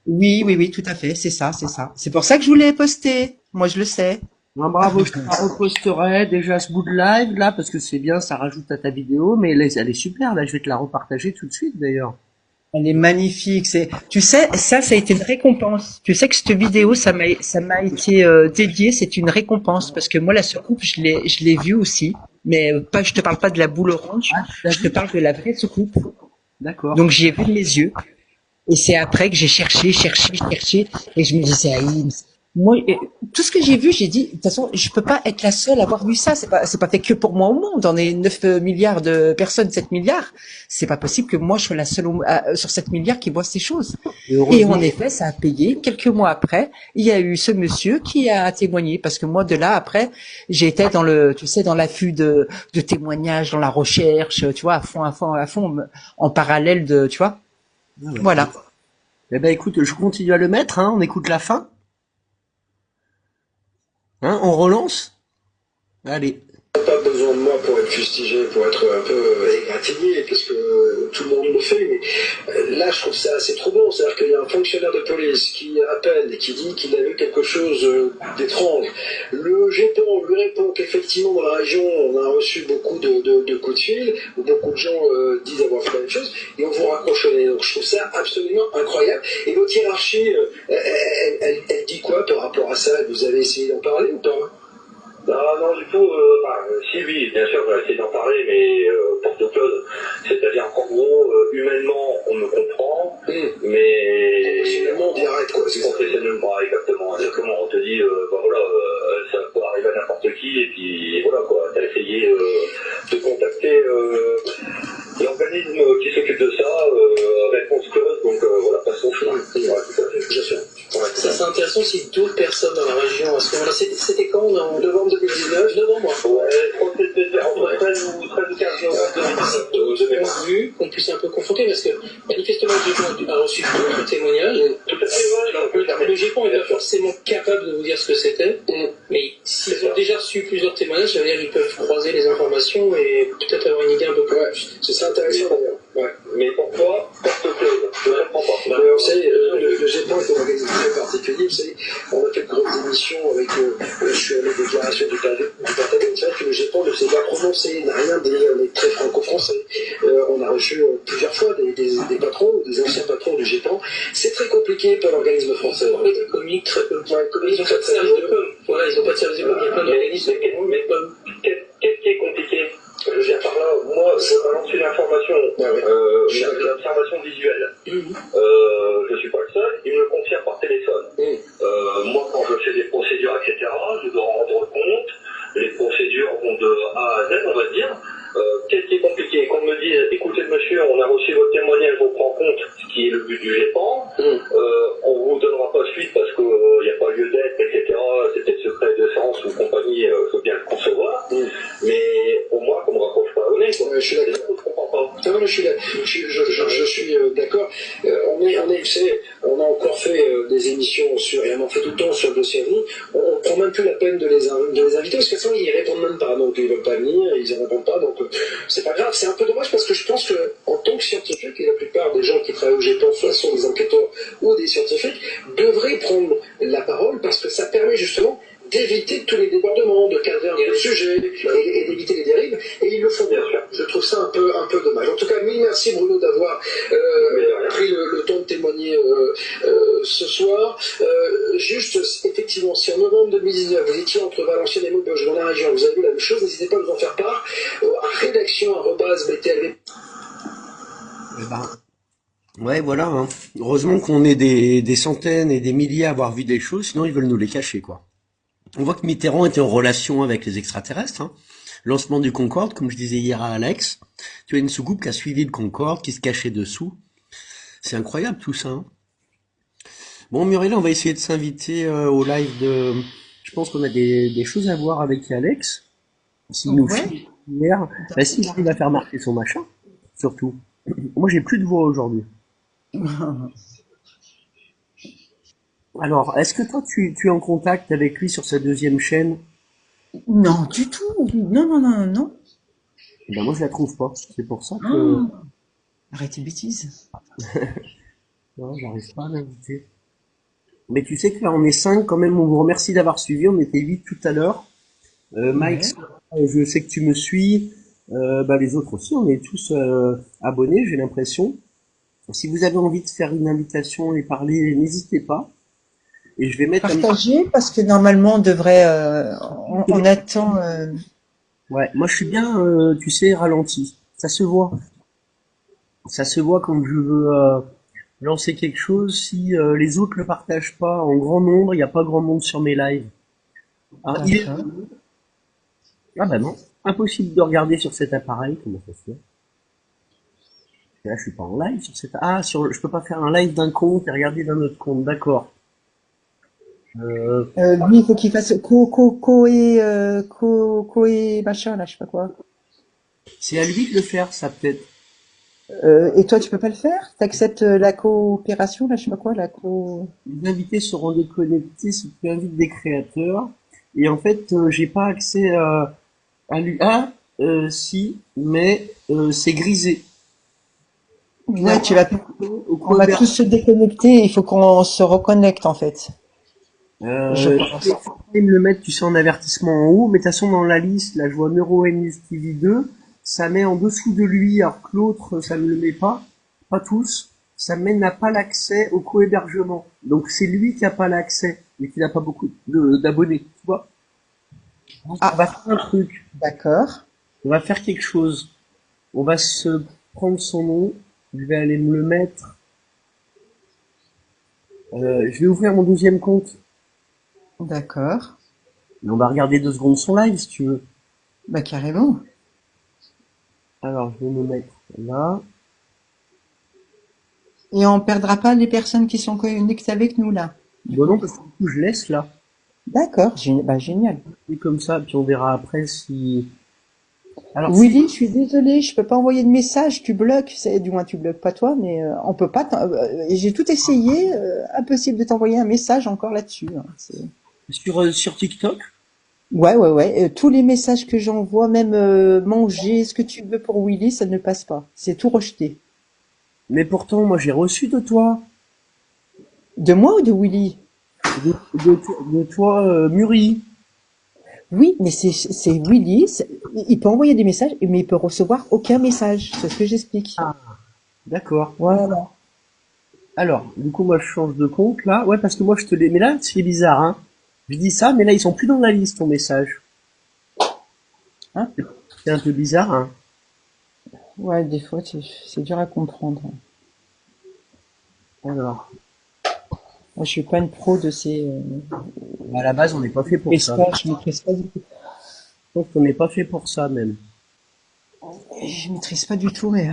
Oui, tout à fait, c'est ça. C'est pour ça que je voulais poster. Moi, je le sais. Non, bravo, je te la reposterai déjà ce bout de live, là, parce que c'est bien, ça rajoute à ta vidéo, mais elle est super, là, je vais te la repartager tout de suite, d'ailleurs. Elle est magnifique. Tu sais, ça a été une récompense. Tu sais que cette vidéo, ça m'a été dédié. C'est une récompense parce que moi, la soucoupe, je l'ai vue aussi. Mais pas, je te parle pas de la boule orange. Je te parle de la vraie soucoupe. D'accord. Donc, j'y ai vu de mes yeux. Et c'est après que j'ai cherché. Et je me disais, moi, tout ce que j'ai vu, j'ai dit, de toute façon, je peux pas être la seule à avoir vu ça. C'est pas fait que pour moi au monde. On est 9 milliards de personnes, 7 milliards. C'est pas possible que moi, je sois la seule sur 7 milliards qui voit ces choses. Et en effet, ça a payé. Quelques mois après, il y a eu ce monsieur qui a témoigné. Parce que moi, de là, après, j'ai été dans dans l'affût de témoignages, dans la recherche, tu vois, à fond, en parallèle de, tu vois. Voilà. Eh ben, écoute, je continue à le mettre, hein. On écoute la fin. Hein, on relance? Allez. Pas besoin de moi pour être fustigé, pour être un peu égratigné, parce que tout le monde le fait, mais là je trouve ça assez troublant. C'est-à-dire qu'il y a un fonctionnaire de police qui appelle et qui dit qu'il a vu quelque chose d'étrange. Le GEPAN lui répond qu'effectivement dans la région on a reçu beaucoup de coups de fil, où beaucoup de gens disent avoir fait la même chose, et on vous raccroche au nez. Donc je trouve ça absolument incroyable. Et votre hiérarchie, elle dit quoi par rapport à ça? Vous avez essayé d'en parler ou pas? Non, du tout, si, oui, bien sûr, j'ai essayé d'en parler, mais pour toute chose. C'est-à-dire qu'en gros, humainement, on me comprend, mais... Professionnellement, on dit arrête, quoi. Professionnellement, exactement. On te dit, voilà, ça peut arriver à n'importe qui, et puis voilà, quoi. T'as essayé de contacter l'organisme qui s'occupe de ça, réponse close, donc voilà, passons au fil. Ouais, tout à fait. Bien sûr. Ouais. Ça c'est intéressant si d'autres personnes dans la région à ce moment-là, c'était quand en novembre 2019? Novembre. Ouais, je crois que c'était entre 13 ou 15 novembre 2019. Vu qu'on puisse un peu confronter parce que manifestement le GEPAN a reçu beaucoup de témoignages. Tout à fait, Le GEPAN n'est pas forcément capable de vous dire ce que c'était, mais s'ils ont déjà reçu plusieurs témoignages, ça veut dire qu'ils peuvent croiser les informations et peut-être avoir une idée un peu plus. Ouais, ce serait intéressant d'ailleurs. Ouais. Mais pourquoi porte close? Je ne comprends pas. Mais vous savez, le GEPAN est un organisme très particulier. Vous savez, on a fait de grosses émissions avec, je suis allé aux déclarations du Pentagone. C'est vrai que le GEPAN ne s'est pas prononcé, n'a rien dit, on est très franco-français. On a reçu plusieurs fois des patrons, des anciens patrons du GEPAN. C'est très compliqué pour l'organisme français. En fait, ils communiquent très peu. Ils n'ont pas de service de com. Voilà, ils n'ont pas de service de com. Il y a plein d'organismes, mais pas. Qu'est-ce qui est compliqué? Je veux dire par là, moi, je balance une information, une observation visuelle. Je suis pas le seul, il me le confirme par téléphone. Moi, quand je fais des procédures, etc., je dois rendre compte. Les procédures vont de A à Z, on va dire. Qu'est-ce qui est compliqué? Qu'on me dise, écoutez monsieur, on a reçu votre témoignage, on prend compte, ce qui est le but du GEPAN. On vous donnera pas suite parce qu'il n'y a pas lieu d'être, etc. C'est peut-être secret de défense ou compagnie, faut bien le concevoir. Mais au moins qu'on me raccroche pas au nez, quoi. Je suis d'accord. Je comprends pas. Non, mais je suis d'accord. Vous savez, on a encore fait des émissions sur, et on en fait tout le temps sur le dossier à nous. On prend même plus la peine de les inviter parce que de toute façon, ils répondent même pas. Donc, ils veulent pas venir, ils ne répondent pas. Donc, c'est pas grave. C'est un peu dommage parce que je pense que, en tant que scientifique, et la plupart des gens qui travaillent au GEPAN, soit sont des enquêteurs ou des scientifiques, devraient prendre la parole parce que ça permet justement d'éviter tous les débordements, de cadrer un peu le sujet et d'éviter les dérives. Et ils le font bien. Je trouve ça un peu dommage. En tout cas, mille merci Bruno d'avoir pris le temps de témoigner ce soir. Juste, effectivement, si en novembre 2019, vous étiez entre Valenciennes et Maubeuge dans la région, vous avez vu la même chose, n'hésitez pas à nous en faire part. À rédaction@btlv. Eh ben, ouais, voilà. Hein. Heureusement qu'on est des centaines et des milliers à avoir vu des choses, sinon ils veulent nous les cacher, quoi. On voit que Mitterrand était en relation avec les extraterrestres. Hein. Lancement du Concorde, comme je disais hier à Alex. Tu as une soucoupe qui a suivi le Concorde, qui se cachait dessous. C'est incroyable tout ça. Hein. Bon, Muriel, on va essayer de s'inviter au live de... Je pense qu'on a des choses à voir avec Alex. S'il nous Ouais. file hier, bah, s'il arrive à faire marcher son machin, surtout. Moi, j'ai plus de voix aujourd'hui. Alors, est-ce que toi, tu es en contact avec lui sur sa deuxième chaîne? Non, du tout. Non, non, non, non. Eh ben, moi, je la trouve pas. C'est pour ça que Oh, arrête tes bêtises. non, j'arrive pas à l'inviter. Mais tu sais que là, on est 5 quand même. On vous remercie d'avoir suivi. On était 8 tout à l'heure. Mike, Ouais. je sais que tu me suis. Bah, les autres aussi, on est tous abonnés, j'ai l'impression. Si vous avez envie de faire une invitation et parler, n'hésitez pas. Et je vais mettre un... Partagez parce que normalement on devrait, on attend. Ouais, moi je suis bien, tu sais, ralenti. Ça se voit. Ça se voit quand je veux lancer quelque chose. Si les autres le partagent pas en grand nombre, il n'y a pas grand monde sur mes lives. Ah, D'accord. ah bah non, impossible de regarder sur cet appareil. Comment ça se fait? Là, je suis pas en live sur cet. Ah, je peux pas faire un live d'un compte et regarder d'un autre compte. D'accord. Euh, Lui, il faut qu'il fasse co et machin là, je sais pas quoi. c'est à lui de le faire, ça peut-être. Et toi, tu peux pas le faire? T'acceptes la coopération là, je sais pas quoi, la co. Les invités seront déconnectés si tu invites des créateurs. Et en fait, j'ai pas accès à lui. Ah, si, mais c'est grisé. Ouais, tu vas. Au On va tous se déconnecter. Il faut qu'on se reconnecte en fait. Je pense. Je vais me le mettre, tu sais, en avertissement en haut, mais de toute façon, dans la liste, là, je vois NeuroNews TV 2, ça met en dessous de lui, alors que l'autre, ça ne le met pas tous, ça met n'a pas l'accès au co-hébergement. Donc, c'est lui qui a pas l'accès, mais qui n'a pas beaucoup d'abonnés, tu vois. On Ah, va faire un truc, d'accord. on va faire quelque chose. On va se prendre son nom, je vais aller me le mettre, je vais ouvrir mon deuxième compte, D'accord. et on va regarder 2 secondes son live, si tu veux. Bah carrément. Alors, je vais me mettre là. Et on perdra pas les personnes qui sont connectées avec nous là. Bon non, parce que du coup, je laisse là. D'accord. Bah génial. Et comme ça, puis on verra après si... Alors, Willy, je suis désolée, je peux pas envoyer de message, tu bloques, du moins tu bloques pas toi, mais on peut pas. J'ai tout essayé, impossible de t'envoyer un message encore là-dessus. Hein. sur TikTok, Ouais, ouais, ouais. Tous les messages que j'envoie, même manger, ce que tu veux pour Willy, ça ne passe pas. C'est tout rejeté. mais pourtant, moi, j'ai reçu de toi, De moi ou de Willy? de toi, Muri. Oui, mais c'est Willy. Il peut envoyer des messages, mais il peut recevoir aucun message. C'est ce que j'explique. Ah, d'accord. Voilà. Alors, du coup, moi, je change de compte, là. Ouais, parce que moi, je te les... Mais là, c'est bizarre, hein. Je dis ça, mais là, ils sont plus dans la liste, ton message. Hein? C'est un peu bizarre, hein. Ouais, des fois, c'est dur à comprendre. Alors, Moi, je suis pas une pro de ces à la base, on n'est pas fait pour ça. messages. Je maîtrise pas du tout. Je pense qu'on n'est pas fait pour ça, même. Je maîtrise pas du tout, mais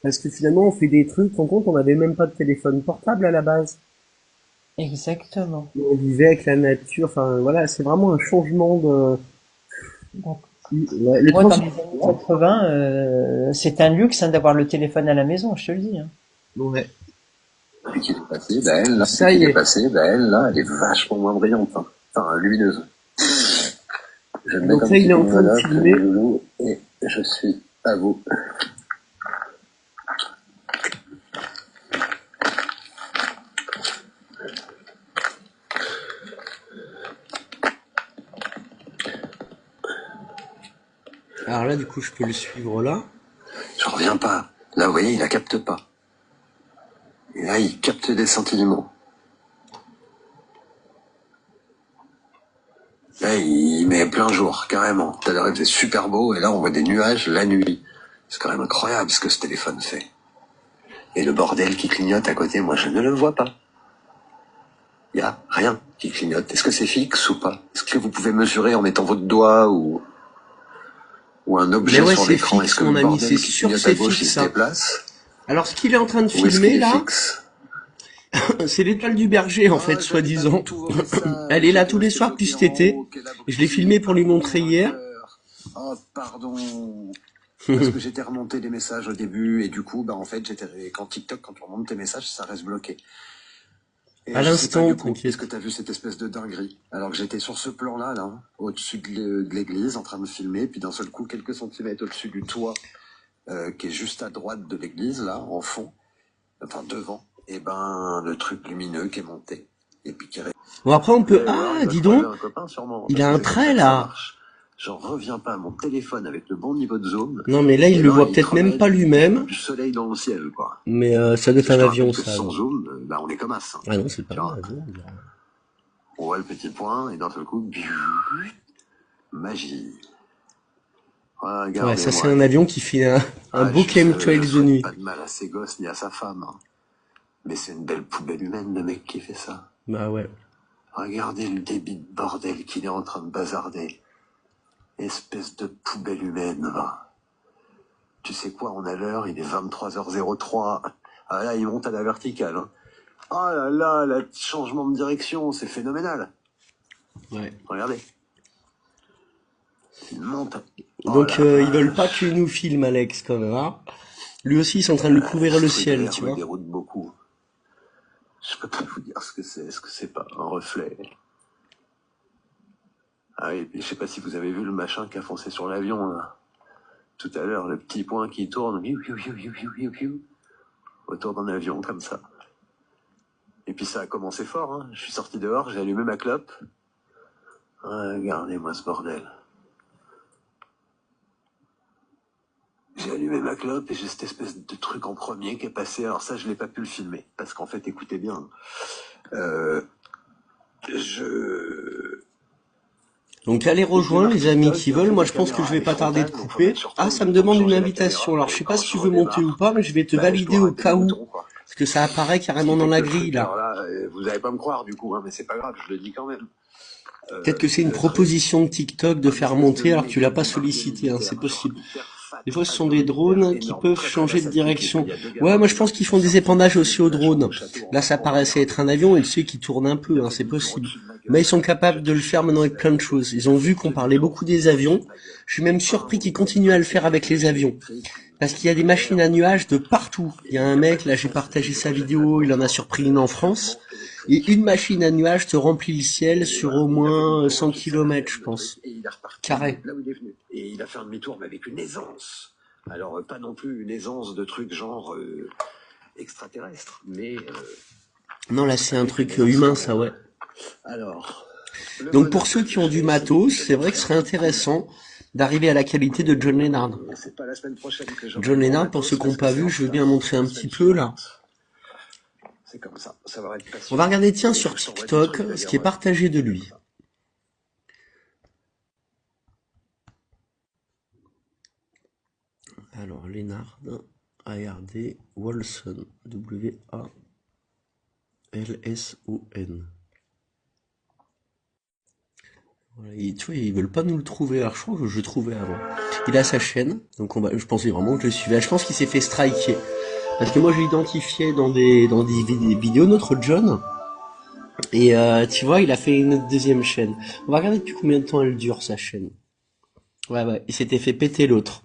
Parce que finalement, on fait des trucs, en compte, on n'avait même pas de téléphone portable à la base. exactement. On vivait avec la nature, enfin voilà, c'est vraiment un changement de... Donc, Ouais, le moi, dans trans- les années 80, c'est un luxe hein, d'avoir le téléphone à la maison, je te le dis. Hein. Ouais. Et qui est passée, bah elle, là, Ça qui y est est. passée, bah elle, là, elle est vachement moins brillante, hein. Enfin, lumineuse. Je vais me Donc mettre là, un il petit est en peu train de là, filmer. le loulou, et je suis à vous. Alors là, du coup, je peux le suivre là. Je reviens pas. Là, vous voyez, il la capte pas. Et là, il capte des sentiments. Là, il met plein jour, carrément. Tout à l'heure, il faisait super beau, et là, on voit des nuages la nuit. C'est quand même incroyable ce que ce téléphone fait. Et le bordel qui clignote à côté, moi, je ne le vois pas. Il y a rien qui clignote. Est-ce que c'est fixe ou pas? Est-ce que vous pouvez mesurer en mettant votre doigt ou un objet Mais ouais, sur c'est l'écran? fixe, Est-ce que mon le ami, bordel c'est qui sûr que clignote à c'est gauche, il fixe, se hein. déplace? Alors, ce qu'il est en train de Ou est-ce qu'il filmer, est là, fixe? c'est l'étoile du berger, en fait, soi-disant. Elle est là tous les soirs depuis cet été. Je l'ai filmé pour lui montrer hier. Oh, pardon. Parce que j'étais remonté des messages au début, et du coup, bah, en fait, quand TikTok, quand tu remontes tes messages, ça reste bloqué. Et À je sais pas, l'instant, du coup, t'inquiète. est-ce que t'as vu cette espèce de dinguerie? Alors que j'étais sur ce plan-là, là, au-dessus de l'église, en train de filmer, puis d'un seul coup, quelques centimètres au-dessus du toit, qui est juste à droite de l'église, là, en fond, enfin devant, et ben, le truc lumineux qui est monté. Et puis qui est... Bon, après, on peut... Et alors, Ah, il va dis croiser donc, un copain, sûrement, il parce a que un c'est comme trait, ça que ça là. marche. J'en reviens pas à mon téléphone avec le bon niveau de zoom. Non, mais là, il Et le ben, voit il peut-être même promène pas lui-même. du soleil dans le ciel, quoi. Mais ça doit être Je un te avion, rappelle que ça. sans Alors. zoom, bah, on est comme as. Hein. Ah non, c'est pas Tu un vois, avion. On dirait. on voit le petit point, et d'un seul coup, magie. Ouais, Regardez-moi. ça, c'est un avion qui fait un beau je chemtrails de souhaite nuit. pas de mal à ses gosses ni à sa femme. Hein. Mais c'est une belle poubelle humaine, le mec qui fait ça. Bah ouais. Regardez le débit de bordel qu'il est en train de bazarder. Espèce de poubelle humaine, va. Tu sais quoi, on a l'heure, il est 23h03. Ah là, il monte à la verticale. Hein. Oh là là, le changement de direction, c'est phénoménal. Ouais. Regardez. Il monte. Oh Donc, la ils veulent pas vache. que tu nous filmes, Alex, quand même, hein. Lui aussi, ils sont en train de lui couvrir Ce le truc ciel, vert tu me vois. déroute beaucoup. Je peux pas vous dire ce que c'est. Est-ce que c'est pas un reflet? Ah oui, je sais pas si vous avez vu le machin qui a foncé sur l'avion, là. Tout à l'heure, le petit point qui tourne, autour d'un avion, comme ça. Et puis ça a commencé fort, hein. Je suis sorti dehors, j'ai allumé ma clope. Regardez-moi ce bordel. J'ai allumé ma clope et j'ai cette espèce de truc en premier qui est passé. Alors ça, je l'ai pas pu le filmer. Parce qu'en fait, écoutez bien. Donc, allez rejoindre les amis qui veulent. Moi, je pense que je vais pas tarder de couper. Ah, ça me demande une invitation. Alors, je sais pas si tu veux monter ou pas, mais je vais te valider au cas où. Parce que ça apparaît carrément dans la grille, là. Alors là, vous n'allez pas me croire du coup, hein, mais c'est pas grave, je le dis quand même. Peut-être que c'est une proposition de TikTok de faire monter alors que tu l'as pas sollicité, hein, c'est possible. Des fois, ce sont des drones qui peuvent changer de direction. Ouais, moi je pense qu'ils font des épandages aussi aux drones. Là, ça paraissait être un avion et tu sais qu'il tourne un peu, hein, c'est possible. Mais ils sont capables de le faire maintenant avec plein de choses. Ils ont vu qu'on parlait beaucoup des avions. Je suis même surpris qu'ils continuent à le faire avec les avions. Parce qu'il y a des machines à nuages de partout. Il y a un mec, là j'ai partagé sa vidéo, il en a surpris une en France. Et une machine à nuages te remplit le ciel sur au moins 100 km, je pense. Carré. Là où il est venu. Et il a fait un demi-tour, mais avec une aisance. Alors, pas non plus une aisance de trucs genre extraterrestre, mais... Non, là c'est un truc humain, ça, ouais. Alors... Donc pour ceux qui ont du matos, c'est vrai que ce serait intéressant d'arriver à la qualité de John Lennard. John Lennard, pour ceux qui n'ont pas vu, je veux bien montrer un petit peu, là. C'est comme ça. Ça va être On va regarder, tiens, sur TikTok, ce qui est partagé de lui. Alors, Lennard, A-R-D, Walson, W-A-L-S-O-N. Voilà, tu vois, ils veulent pas nous le trouver. Alors, je crois que je le trouvais avant. Il a sa chaîne, donc je pensais vraiment que je le suivais. Je pense qu'il s'est fait striker. Parce que moi, je l'identifiais dans des vidéos, notre John. Et tu vois, il a fait une deuxième chaîne. On va regarder depuis combien de temps elle dure, sa chaîne. Ouais, il s'était fait péter l'autre.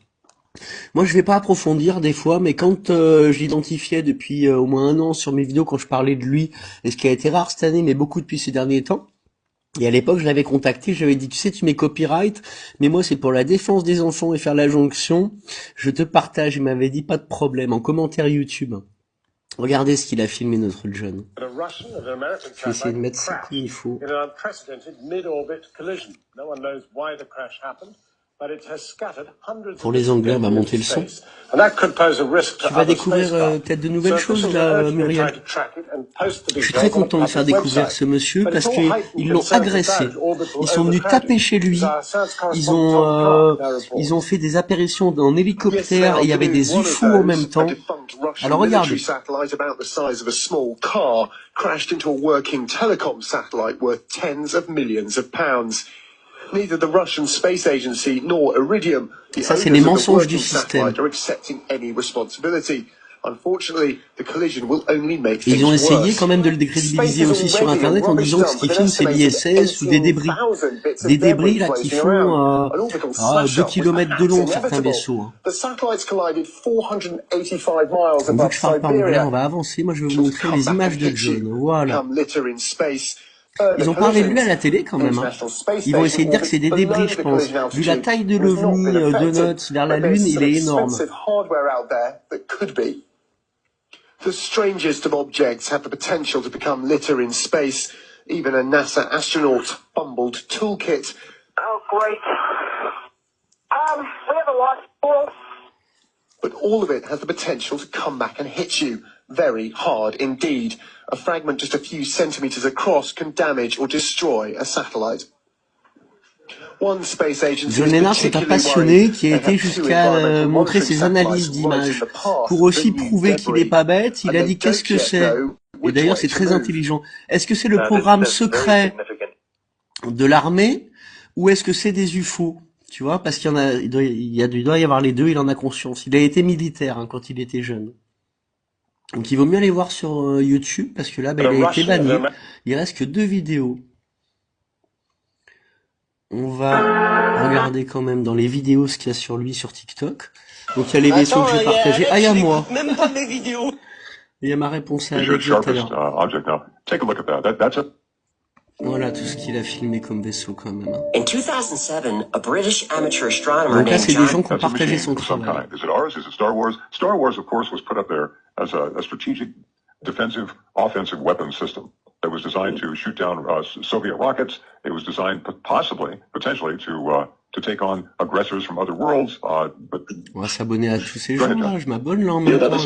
Moi, je vais pas approfondir des fois, mais quand je l'identifiais depuis au moins un an sur mes vidéos, quand je parlais de lui, et ce qui a été rare cette année, mais beaucoup depuis ces derniers temps, et à l'époque, je l'avais contacté, j'avais dit, tu sais, tu mets copyright, mais moi, c'est pour la défense des enfants et faire la jonction. Je te partage. Il m'avait dit, pas de problème, en commentaire YouTube. Regardez ce qu'il a filmé, notre John. Je vais essayer de mettre ça comme il faut. Pour les Anglais, on va monter le son. Tu vas découvrir peut-être de nouvelles choses là, Muriel. Je suis très content de faire découvrir ce monsieur parce qu'ils l'ont agressé. Ils sont venus taper chez lui. Ils ont fait des apparitions en hélicoptère et il y avait des UFO en même temps. Alors regardez. Ça, c'est les mensonges du système. Ils ont essayé quand même de le décrédibiliser aussi sur Internet en disant que ce qu'ils filment, c'est l'ISS ou des débris. Des débris là qui font 2 kilomètres de long, certains vaisseaux. Hein. Vu que je parle pas anglais, on va avancer. Moi, je vais vous montrer les images de John. Voilà. Ils ont parlé de lui à la télé quand même. Hein. Ils vont essayer de dire que c'est des débris, je pense. Vu la taille de l'OVNI Donuts vers la Lune, il est énorme. The strangest of objects have the potential to become litter in space. Even a NASA astronaut fumbled toolkit. Oh, great. We have a launch pool. But all of it has the potential to come back and hit you. Very hard indeed. A fragment just a few centimeters across can damage or destroy a satellite. John Lennart, c'est un passionné qui a été jusqu'à montrer ses analyses d'images pour aussi prouver qu'il n'est pas bête. Il a dit qu'est-ce que c'est. Et d'ailleurs, c'est très intelligent. Est-ce que c'est le programme secret de l'armée ou est-ce que c'est des UFO? Tu vois, parce qu'il y en a, il doit y avoir les deux. Il en a conscience. Il a été militaire hein, quand il était jeune. Donc, il vaut mieux aller voir sur YouTube parce que là, ben, il a été banni. Il reste que 2 vidéos. On va regarder quand même dans les vidéos ce qu'il y a sur lui sur TikTok. Donc il y a les vaisseaux que j'ai partagés. Ah, il y a moi. Même pas mes vidéos. Il y a ma réponse à Alex tout à l'heure. Voilà tout ce qu'il a filmé comme vaisseau quand même. Hein. Donc là, c'est des gens qui ont partagé son travail. Defensive, offensive weapons system that was designed to shoot down Soviet rockets. It was designed potentially to take on aggressors from other worlds. But on va s'abonner à tous ces gens-là. Je m'abonne là en même temps.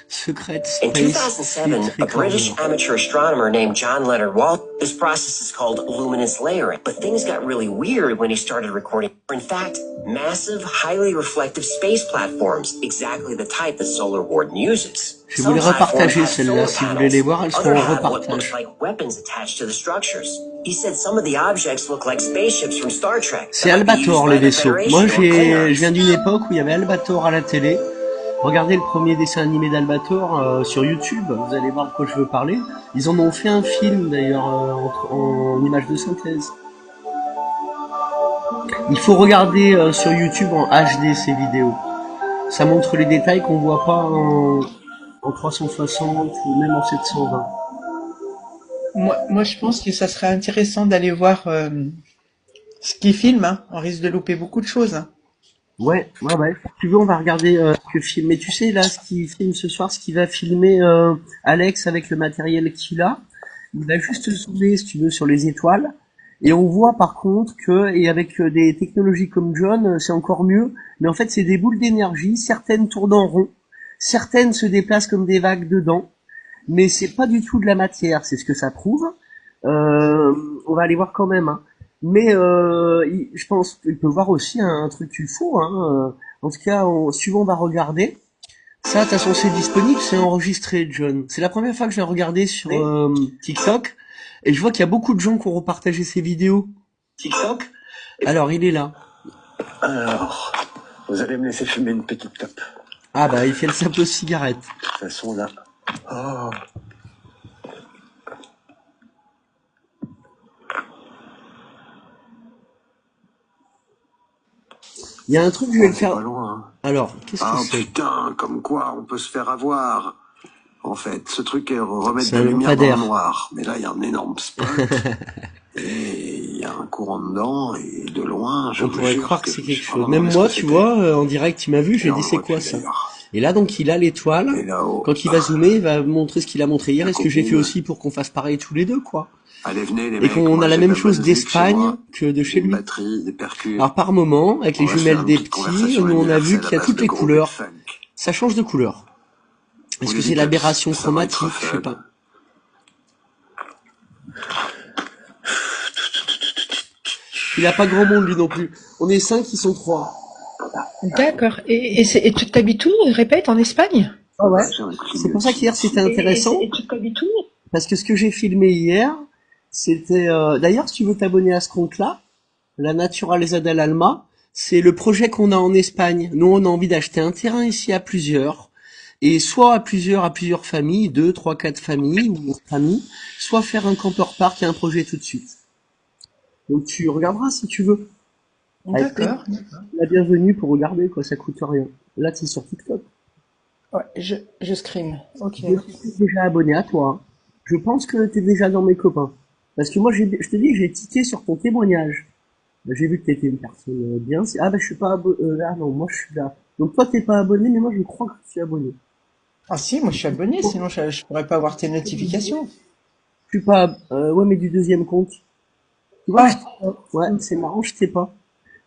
Secret Space. In 2007, a British amateur astronomer named John Leonard Walt. This process is called luminous layering. But things got really weird when he started recording. In fact, massive, highly reflective space platforms, exactly the type that Solar Warden uses. Je vais vous les repartager celles-là. Si vous voulez les voir, elles seront en repartage. C'est Albator les vaisseaux. Moi, je viens d'une époque où il y avait Albator à la télé. Regardez le premier dessin animé d'Albator sur YouTube, vous allez voir de quoi je veux parler. Ils en ont fait un film d'ailleurs en image de synthèse. Il faut regarder sur YouTube en HD ces vidéos. Ça montre les détails qu'on voit pas en 360 ou même en 720. Moi je pense que ça serait intéressant d'aller voir ce qu'il filme. Hein. On risque de louper beaucoup de choses. Hein. Ouais. Si tu veux, on va regarder que film. Mais tu sais, là, ce qu'il filme ce soir, ce qu'il va filmer Alex avec le matériel qu'il a, il va juste zoomer, si tu veux, sur les étoiles. Et on voit par contre que, et avec des technologies comme John, c'est encore mieux, mais en fait, c'est des boules d'énergie, certaines tournent en rond, certaines se déplacent comme des vagues dedans, mais c'est pas du tout de la matière, c'est ce que ça prouve. On va aller voir quand même, hein. Mais je pense qu'il peut voir aussi un truc UFO. Hein. En tout cas, suivant on va regarder. Ça, de toute façon, c'est disponible, c'est enregistré, John. C'est la première fois que je vais regarder sur TikTok. Et je vois qu'il y a beaucoup de gens qui ont repartagé ces vidéos. TikTok. Alors, il est là. Alors, vous allez me laisser fumer une petite clope. Ah bah, il fait le simple cigarette. De toute façon, là... Oh. Il y a un truc que je vais le faire. Pas loin, hein. Alors, qu'est-ce que c'est? Putain, comme quoi on peut se faire avoir. En fait, ce truc est remettre de la lumière dans le noir. Mais là, il y a un énorme spot. Et il y a un courant dedans, et de loin, on pourrait croire que c'est quelque chose. Même moi, tu vois, en direct, il m'a vu, j'ai dit c'est quoi ça? Et là, donc, il a l'étoile. Quand il va zoomer, il va montrer ce qu'il a montré hier et ce que j'ai fait aussi pour qu'on fasse pareil tous les deux, quoi. Allez, venez, les Et mecs, qu'on moi, a la j'ai même de la chose bonne musique chez d'Espagne moi. que de J'ai chez une lui. batterie, des percus. Alors par moment, avec On les va se jumelles faire une des petite petits, conversation nous on a vu universelle qu'il à y a base toutes de les gros bruit de couleurs. funk. Ça change de couleur. Vous Est-ce les que c'est dites, l'aberration ça va être chromatique? Je sais fun. pas. Il a pas grand monde lui non plus. On est 5, ils sont 3. D'accord. Et tu t'habites où? Répète, en Espagne? Ah ouais. J'ai un petit C'est pour ça qu'hier c'était Et intéressant. tu t'habites où? Parce que ce que j'ai filmé hier, c'était... D'ailleurs, si tu veux t'abonner à ce compte-là, La Naturaleza del Alma, c'est le projet qu'on a en Espagne. Nous, on a envie d'acheter un terrain ici à plusieurs. Et soit à plusieurs familles, 2, 3, 4 familles, ou familles, soit faire un camper-park et un projet tout de suite. Donc tu regarderas si tu veux. Avec D'accord. la bienvenue pour regarder, quoi, ça coûte rien. Là, c'est sur TikTok. Ouais, je scream. Ok. Je suis déjà abonné à toi, hein. Je pense que t'es déjà dans mes copains. Parce que moi, je te dis, j'ai tiqué sur ton témoignage. J'ai vu que t'étais une personne bien. Ah bah je suis pas abonné. Ah non, moi je suis là. Donc toi t'es pas abonné, mais moi je crois que je suis abonné. Ah si, moi je suis abonné, sinon je pourrais pas avoir tes notifications. Je suis pas. Ouais, mais du deuxième compte. Tu vois, Ah, je sais pas. Ouais, c'est marrant, je sais pas.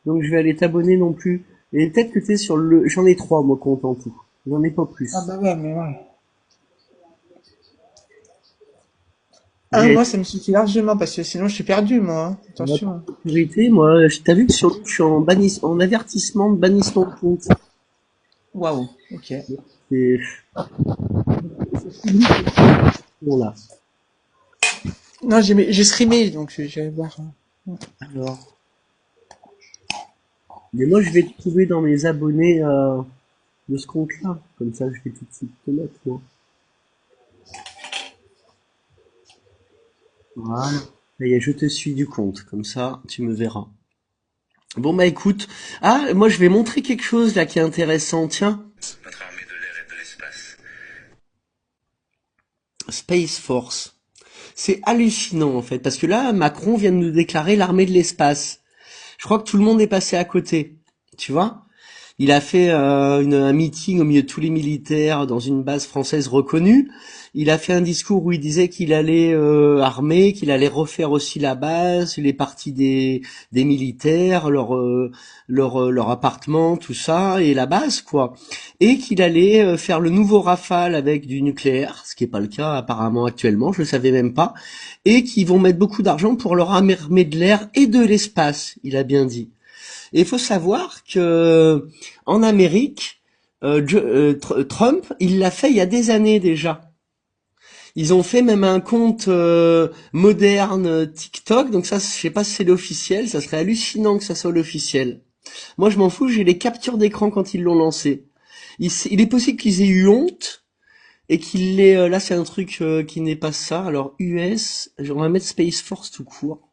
Donc je vais aller t'abonner non plus. Et peut-être que t'es sur le. J'en ai 3 moi compte en tout. J'en ai pas plus. ah bah ouais, mais ouais. Un J'ai mois, ça me suffit largement, parce que sinon je suis perdu, moi, hein. la Attention, hein. sécurité, moi, t'as vu que sur je suis en avertissement de bannissement de compte. Waouh, ok. C'est bon là. Non, j'ai streamé, donc je vais voir. Alors. Mais moi je vais te trouver dans mes abonnés de ce compte-là. Comme ça, je vais tout de suite te mettre, moi. Voilà. Ça y est, je te suis du compte. Comme ça, tu me verras. Bon, bah écoute. Ah, moi, je vais montrer quelque chose là qui est intéressant. Tiens. Notre armée de l'air et de l'espace. Space Force. C'est hallucinant, en fait. Parce que là, Macron vient de nous déclarer l'armée de l'espace. Je crois que tout le monde est passé à côté. Tu vois? Il a fait un meeting au milieu de tous les militaires dans une base française reconnue. Il a fait un discours où il disait qu'il allait armer, qu'il allait refaire aussi la base, les parties des militaires, leur appartement, tout ça, et la base, quoi. Et qu'il allait faire le nouveau Rafale avec du nucléaire, ce qui est pas le cas apparemment actuellement, je le savais même pas, et qu'ils vont mettre beaucoup d'argent pour leur armée de l'air et de l'espace, il a bien dit. Et il faut savoir que en Amérique, Trump, il l'a fait il y a des années déjà. Ils ont fait même un compte moderne TikTok, donc ça, je sais pas si c'est l'officiel, ça serait hallucinant que ça soit l'officiel. Moi, je m'en fous, j'ai les captures d'écran quand ils l'ont lancé. Il est possible qu'ils aient eu honte et qu'il l'aient... là, c'est un truc qui n'est pas ça. Alors, US, on va mettre Space Force tout court.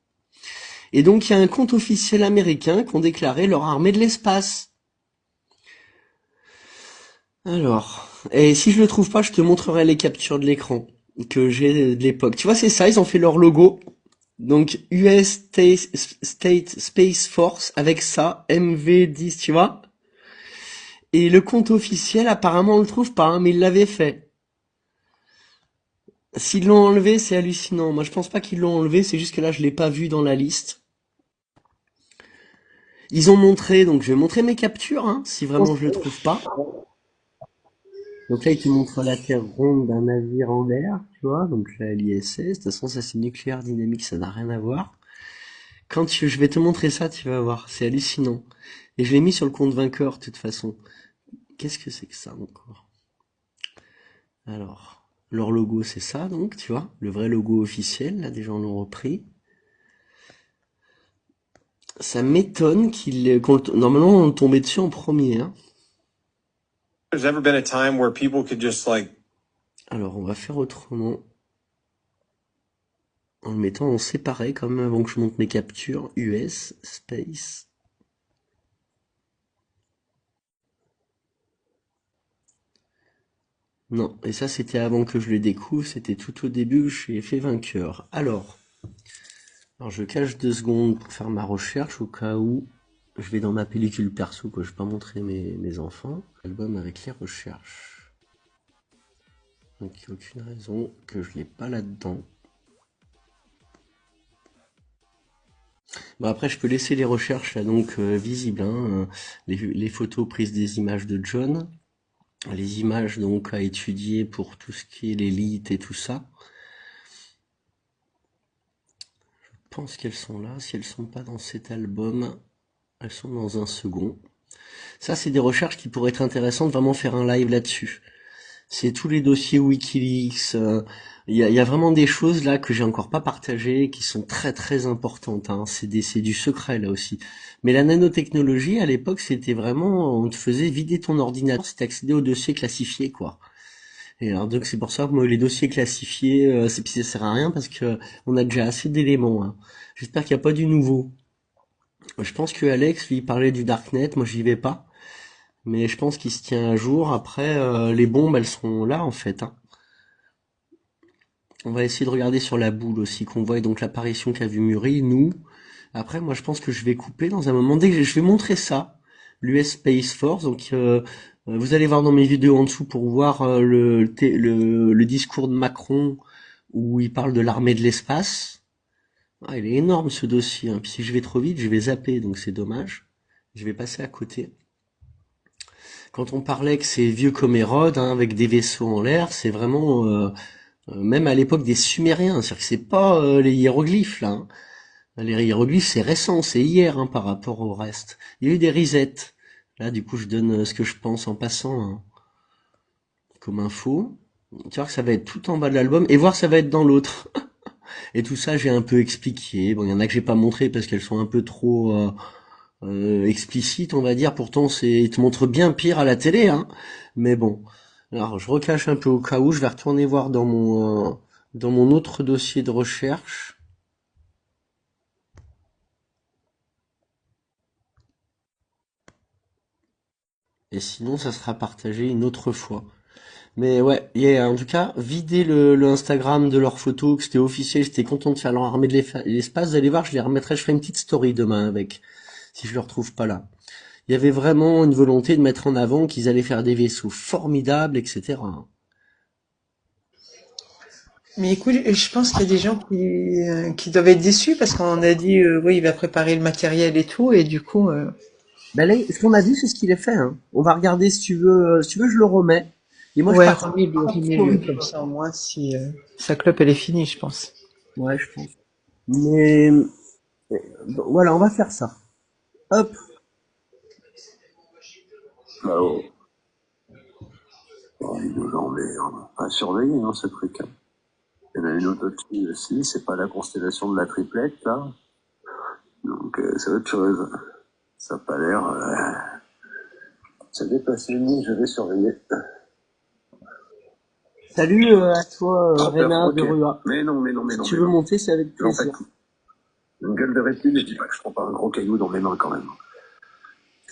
Et donc, il y a un compte officiel américain qui ont déclaré leur armée de l'espace. Alors, et si je le trouve pas, je te montrerai les captures de l'écran que j'ai de l'époque. Tu vois, c'est ça, ils ont fait leur logo. Donc, US State Space Force avec ça, MV10, tu vois. Et le compte officiel, apparemment, on le trouve pas, hein, mais ils l'avaient fait. S'ils l'ont enlevé, c'est hallucinant. Moi, je pense pas qu'ils l'ont enlevé, c'est juste que là, je l'ai pas vu dans la liste. Ils ont montré, donc je vais montrer mes captures, hein, si vraiment je le trouve pas. Donc là, il te montre la terre ronde d'un navire en l'air, tu vois, donc là, l'ISS. De toute façon, ça c'est nucléaire dynamique, ça n'a rien à voir. Je vais te montrer ça, tu vas voir, c'est hallucinant. Et je l'ai mis sur le compte vainqueur, de toute façon. Qu'est-ce que c'est que ça encore? Alors, leur logo, c'est ça, donc, tu vois, le vrai logo officiel, là, des gens l'ont repris. Ça m'étonne normalement, on tombait dessus en premier, hein. There's ever been a time where people could just like. Alors, on va faire autrement. En le mettant en séparé, quand même, avant que je monte mes captures. US, Space. Non, et ça, c'était avant que je le découvre. C'était tout au début que j'ai fait vainqueur. Alors, je cache 2 secondes pour faire ma recherche, au cas où je vais dans ma pellicule perso, que je vais pas montrer mes enfants. Album avec les recherches. Donc, il n'y a aucune raison que je l'ai pas là-dedans. Bah après, je peux laisser les recherches là donc visibles, hein, les photos prises des images de John, les images donc à étudier pour tout ce qui est l'élite et tout ça. Je pense qu'elles sont là. Si elles sont pas dans cet album, elles sont dans un second. Ça, c'est des recherches qui pourraient être intéressantes, vraiment faire un live là-dessus. C'est tous les dossiers Wikileaks. Il y a vraiment des choses là que j'ai encore pas partagées, qui sont très très importantes. Hein. C'est du secret là aussi. Mais la nanotechnologie à l'époque, c'était vraiment, on te faisait vider ton ordinateur, c'était accéder aux dossiers classifiés quoi. Et alors donc c'est pour ça que moi les dossiers classifiés, ça sert à rien parce que on a déjà assez d'éléments. Hein. J'espère qu'il n'y a pas du nouveau. Je pense que Alex lui parlait du Darknet, moi j'y vais pas. Mais je pense qu'il se tient à jour. Après, les bombes, elles sont là, en fait. Hein. On va essayer de regarder sur la boule aussi, qu'on voit donc l'apparition qu'a vu Muri, nous. Après, moi, je pense que je vais couper dans un moment. Dès que je vais montrer ça, l'US Space Force. Donc, vous allez voir dans mes vidéos en dessous pour voir le discours de Macron où il parle de l'armée de l'espace. Ah, il est énorme, ce dossier. Hein. Puis si je vais trop vite, je vais zapper, donc c'est dommage. Je vais passer à côté. Quand on parlait que c'est vieux comme Hérode, hein, avec des vaisseaux en l'air, c'est vraiment même à l'époque des Sumériens, c'est-à-dire que c'est pas les hiéroglyphes là. Hein. Les hiéroglyphes c'est récent, c'est hier hein, par rapport au reste. Il y a eu des resets. Là du coup je donne ce que je pense en passant hein, comme info. Tu vois que ça va être tout en bas de l'album et voir ça va être dans l'autre. Et tout ça j'ai un peu expliqué. Bon il y en a que j'ai pas montré parce qu'elles sont un peu trop explicite, on va dire. Pourtant, il te montre bien pire à la télé, hein. Mais bon. Alors, je recache un peu au cas où. Je vais retourner voir dans mon autre dossier de recherche. Et sinon, ça sera partagé une autre fois. Mais ouais, en tout cas, vider le Instagram de leurs photos, que c'était officiel, j'étais content de faire leur armée de l'espace. Vous allez voir, je les remettrai, je ferai une petite story demain avec, si je le retrouve pas là. Il y avait vraiment une volonté de mettre en avant qu'ils allaient faire des vaisseaux formidables, etc. Mais écoute, je pense qu'il y a des gens qui doivent être déçus parce qu'on a dit, oui, il va préparer le matériel et tout, et du coup... Ben là, ce qu'on a dit, c'est ce qu'il a fait. Hein. On va regarder si tu veux, je le remets. Et moi, ouais, remets-le, comme ça, au moins, si sa clope, elle est finie, je pense. Ouais, je pense. Mais, voilà, on va faire ça. Hop. Oh. Oh, il nous emmerde. Pas surveiller, hein, ce truc. Hein. Il y en a une autre au-dessus aussi, c'est pas la constellation de la triplette, là. Donc, c'est autre chose. Ça n'a pas l'air... Ça dépasse une, je vais surveiller. Salut à toi, Réna de Rua. Mais non. Si tu veux monter, c'est avec plaisir. En fait, une gueule de reptile, je dis pas que je prends pas un gros caillou dans mes mains quand même.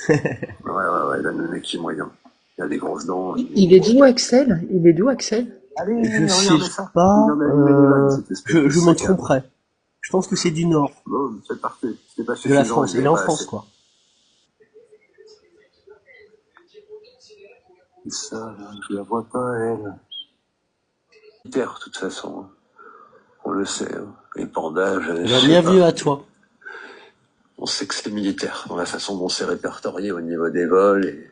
ouais, là, le mec est moyen. Il a des grosses dents. Il est d'où, Axel? Allez, je sais pas, je me tromperais. Je pense que c'est du Nord. Bon, c'est parfait. De la France. Il est en France, quoi. Ça, je la vois pas, elle. Militaire, de toute façon. On le sait. Hein. Les pandas, bienvenue à toi. On sait que c'est militaire, dans la façon dont c'est répertorié au niveau des vols et...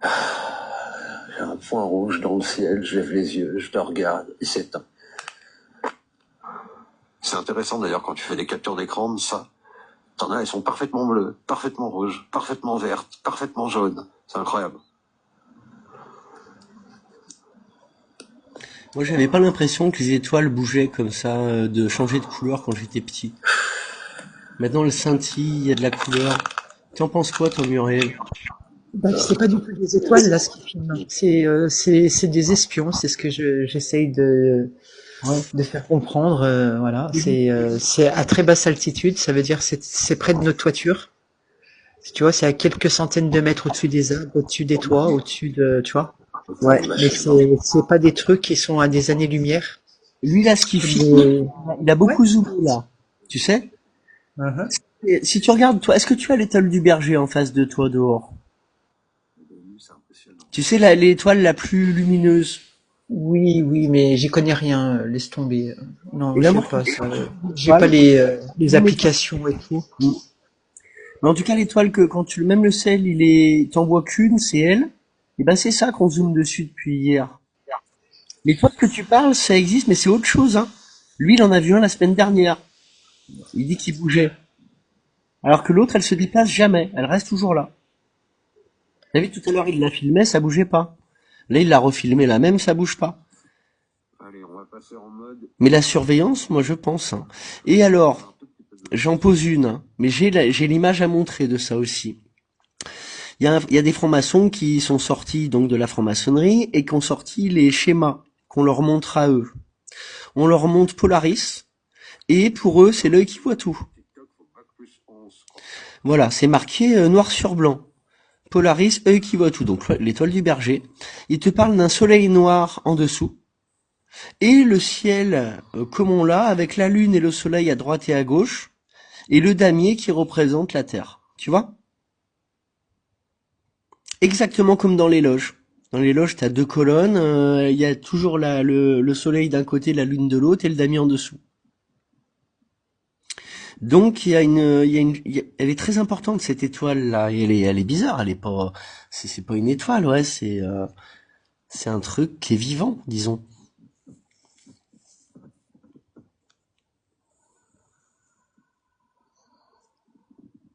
J'ai un point rouge dans le ciel, je lève les yeux, je te regarde, il s'éteint. C'est intéressant d'ailleurs quand tu fais des captures d'écran de ça. T'en as, elles sont parfaitement bleues, parfaitement rouges, parfaitement vertes, parfaitement jaunes. C'est incroyable. Moi, j'avais pas l'impression que les étoiles bougeaient comme ça, de changer de couleur quand j'étais petit. Maintenant, elles scintillent, il y a de la couleur. Tu en penses quoi, toi, Muriel? Bah, c'est pas du tout des étoiles, là, ce qu'ils filment. C'est des espions, c'est ce que j'essaye de faire comprendre, voilà. C'est à très basse altitude, ça veut dire c'est près de nos toitures. Tu vois, c'est à quelques centaines de mètres au-dessus des arbres, au-dessus des toits, au-dessus de, tu vois. Ouais. Mais c'est pas des trucs qui sont à des années-lumière. Lui, là, ce qu'il filme, il a beaucoup zoomé, là. Tu sais? Et si tu regardes, toi, est-ce que tu as l'étoile du berger en face de toi, dehors? Tu sais, l'étoile la plus lumineuse. Oui, oui, mais j'y connais rien, laisse tomber. Non, Et je là, sais moi, pas ça. J'ai ouais, pas les applications et tout. mais en tout cas, l'étoile que quand tu même le sel, t'en vois qu'une, c'est elle. Et ben c'est ça qu'on zoome dessus depuis hier. L'étoile que tu parles, ça existe, mais c'est autre chose, hein. Lui, il en a vu un la semaine dernière. Il dit qu'il bougeait. Alors que l'autre, elle se déplace jamais. Elle reste toujours là. T'as vu tout à l'heure, il la filmait, ça bougeait pas. Là, il l'a refilmé la même, ça bouge pas. Allez, on va passer en mode... Mais la surveillance, moi, je pense, hein. Et alors, j'en pose une, hein, mais j'ai l'image à montrer de ça aussi. Il y a des francs-maçons qui sont sortis donc de la franc-maçonnerie et qui ont sorti les schémas qu'on leur montre à eux. On leur montre Polaris et pour eux, c'est l'œil qui voit tout. Voilà, c'est marqué noir sur blanc. Polaris, œil qui voit tout. Donc l'étoile du berger. Il te parle d'un soleil noir en dessous et le ciel comme on l'a avec la lune et le soleil à droite et à gauche et le damier qui représente la Terre. Tu vois? Exactement comme dans les loges. Dans les loges, t'as deux colonnes, il y a toujours le soleil d'un côté, la lune de l'autre et le damier en dessous. Donc elle est très importante cette étoile là. Elle est bizarre. Elle est pas, c'est pas une étoile, ouais. C'est un truc qui est vivant, disons.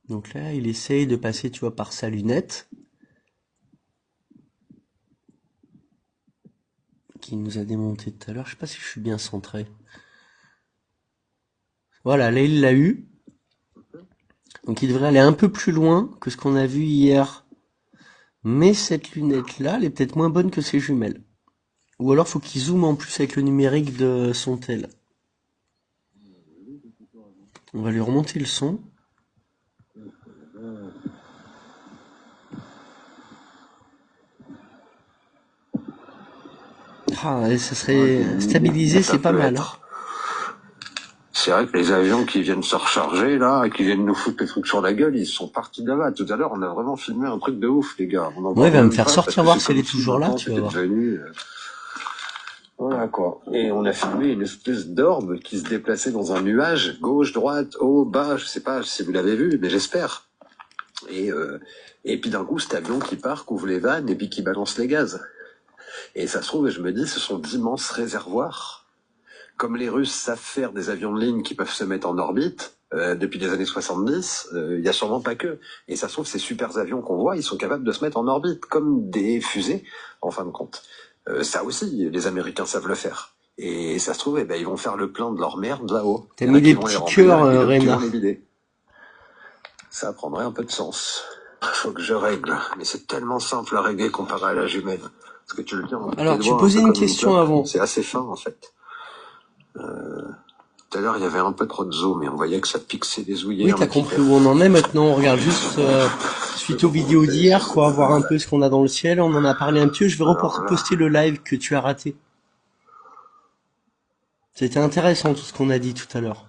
Donc là, il essaye de passer, tu vois, par sa lunette. Qui nous a démonté tout à l'heure. Je sais pas si je suis bien centré. Voilà, là il l'a eu. Donc il devrait aller un peu plus loin que ce qu'on a vu hier. Mais cette lunette-là, elle est peut-être moins bonne que ses jumelles. Ou alors faut qu'il zoome en plus avec le numérique de son tel. On va lui remonter le son. Ah, et ça serait stabilisé, c'est pas mal. Hein. C'est vrai que les avions qui viennent se recharger, là, et qui viennent nous foutre les trucs sur la gueule, ils sont partis de là-bas. Tout à l'heure, on a vraiment filmé un truc de ouf, les gars. Ouais, il va me faire sortir voir si elle est toujours là, tu vas voir. Voilà, quoi. Et on a filmé une espèce d'orbe qui se déplaçait dans un nuage, gauche, droite, haut, bas, je sais pas si vous l'avez vu, mais j'espère. Et puis d'un coup, cet avion qui part, couvre les vannes, et puis qui balance les gaz. Et ça se trouve, je me dis, ce sont d'immenses réservoirs. Comme les Russes savent faire des avions de ligne qui peuvent se mettre en orbite, depuis les années 70, il y a sûrement pas que. Et ça se trouve, ces super avions qu'on voit, ils sont capables de se mettre en orbite, comme des fusées, en fin de compte. Ça aussi, les Américains savent le faire. Et ça se trouve, eh ben, ils vont faire le plein de leur merde là-haut. T'as mis des petits cœurs, Réna. Ça prendrait un peu de sens. Faut que je règle. Mais c'est tellement simple à régler comparé à la jumelle. Parce que tu le dis, alors, tu posais une question avant. C'est assez fin, en fait. Tout à l'heure, il y avait un peu trop de zoom et on voyait que ça pixait des ouillères. Oui, t'as compris où on en est maintenant. On regarde juste suite aux vidéos d'hier, quoi, voir un peu ce qu'on a dans le ciel. On en a parlé un petit peu. Je vais reposter le live que tu as raté. C'était intéressant tout ce qu'on a dit tout à l'heure.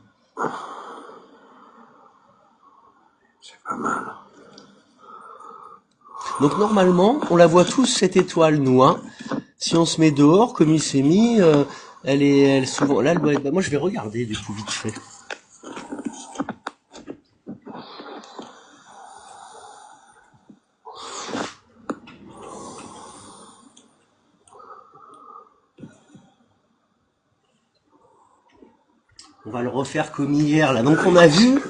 C'est pas mal. Donc normalement, on la voit tous cette étoile, nous, hein. Si on se met dehors, comme il s'est mis, elle souvent. Là, elle doit être. Bah, moi, je vais regarder du coup vite fait. On va le refaire comme hier, là. Donc on a vu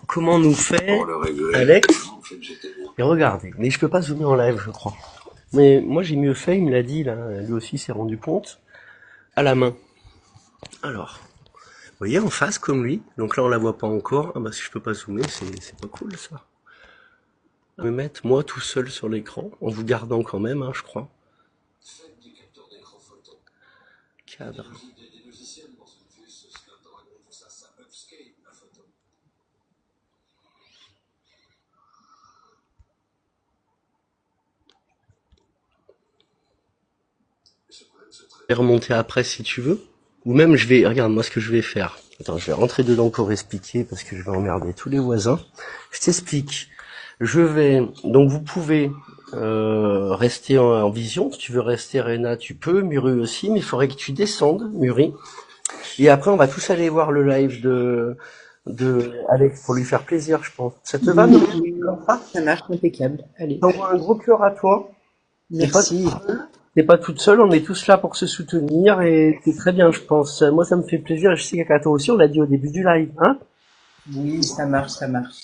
comment nous fait Alex. Et regardez, mais je peux pas zoomer en live, je crois. Mais moi j'ai mieux fait, il me l'a dit, là. Lui aussi s'est rendu compte. À la main. Alors, vous voyez en face comme lui. Donc là on la voit pas encore. Ah bah si je peux pas zoomer, c'est pas cool ça. Je vais me mettre moi tout seul sur l'écran, en vous gardant quand même, hein, je crois. Cadre. Je vais remonter après si tu veux. Ou même je vais, regarde moi ce que je vais faire. Attends, je vais rentrer dedans pour expliquer parce que je vais emmerder tous les voisins. Je t'explique. Je vais, donc vous pouvez rester en vision. Si tu veux rester, Rena, tu peux. Muri aussi, mais il faudrait que tu descendes, Muri. Et après, on va tous aller voir le live de Alex pour lui faire plaisir, je pense. Ça te va, Muri? Ça marche, impeccable. Allez. T'envoies un gros cœur à toi. Merci. T'es pas toute seule, on est tous là pour se soutenir et c'est très bien, je pense. Moi, ça me fait plaisir et je sais qu'à toi aussi, on l'a dit au début du live, hein? Oui, ça marche, ça marche.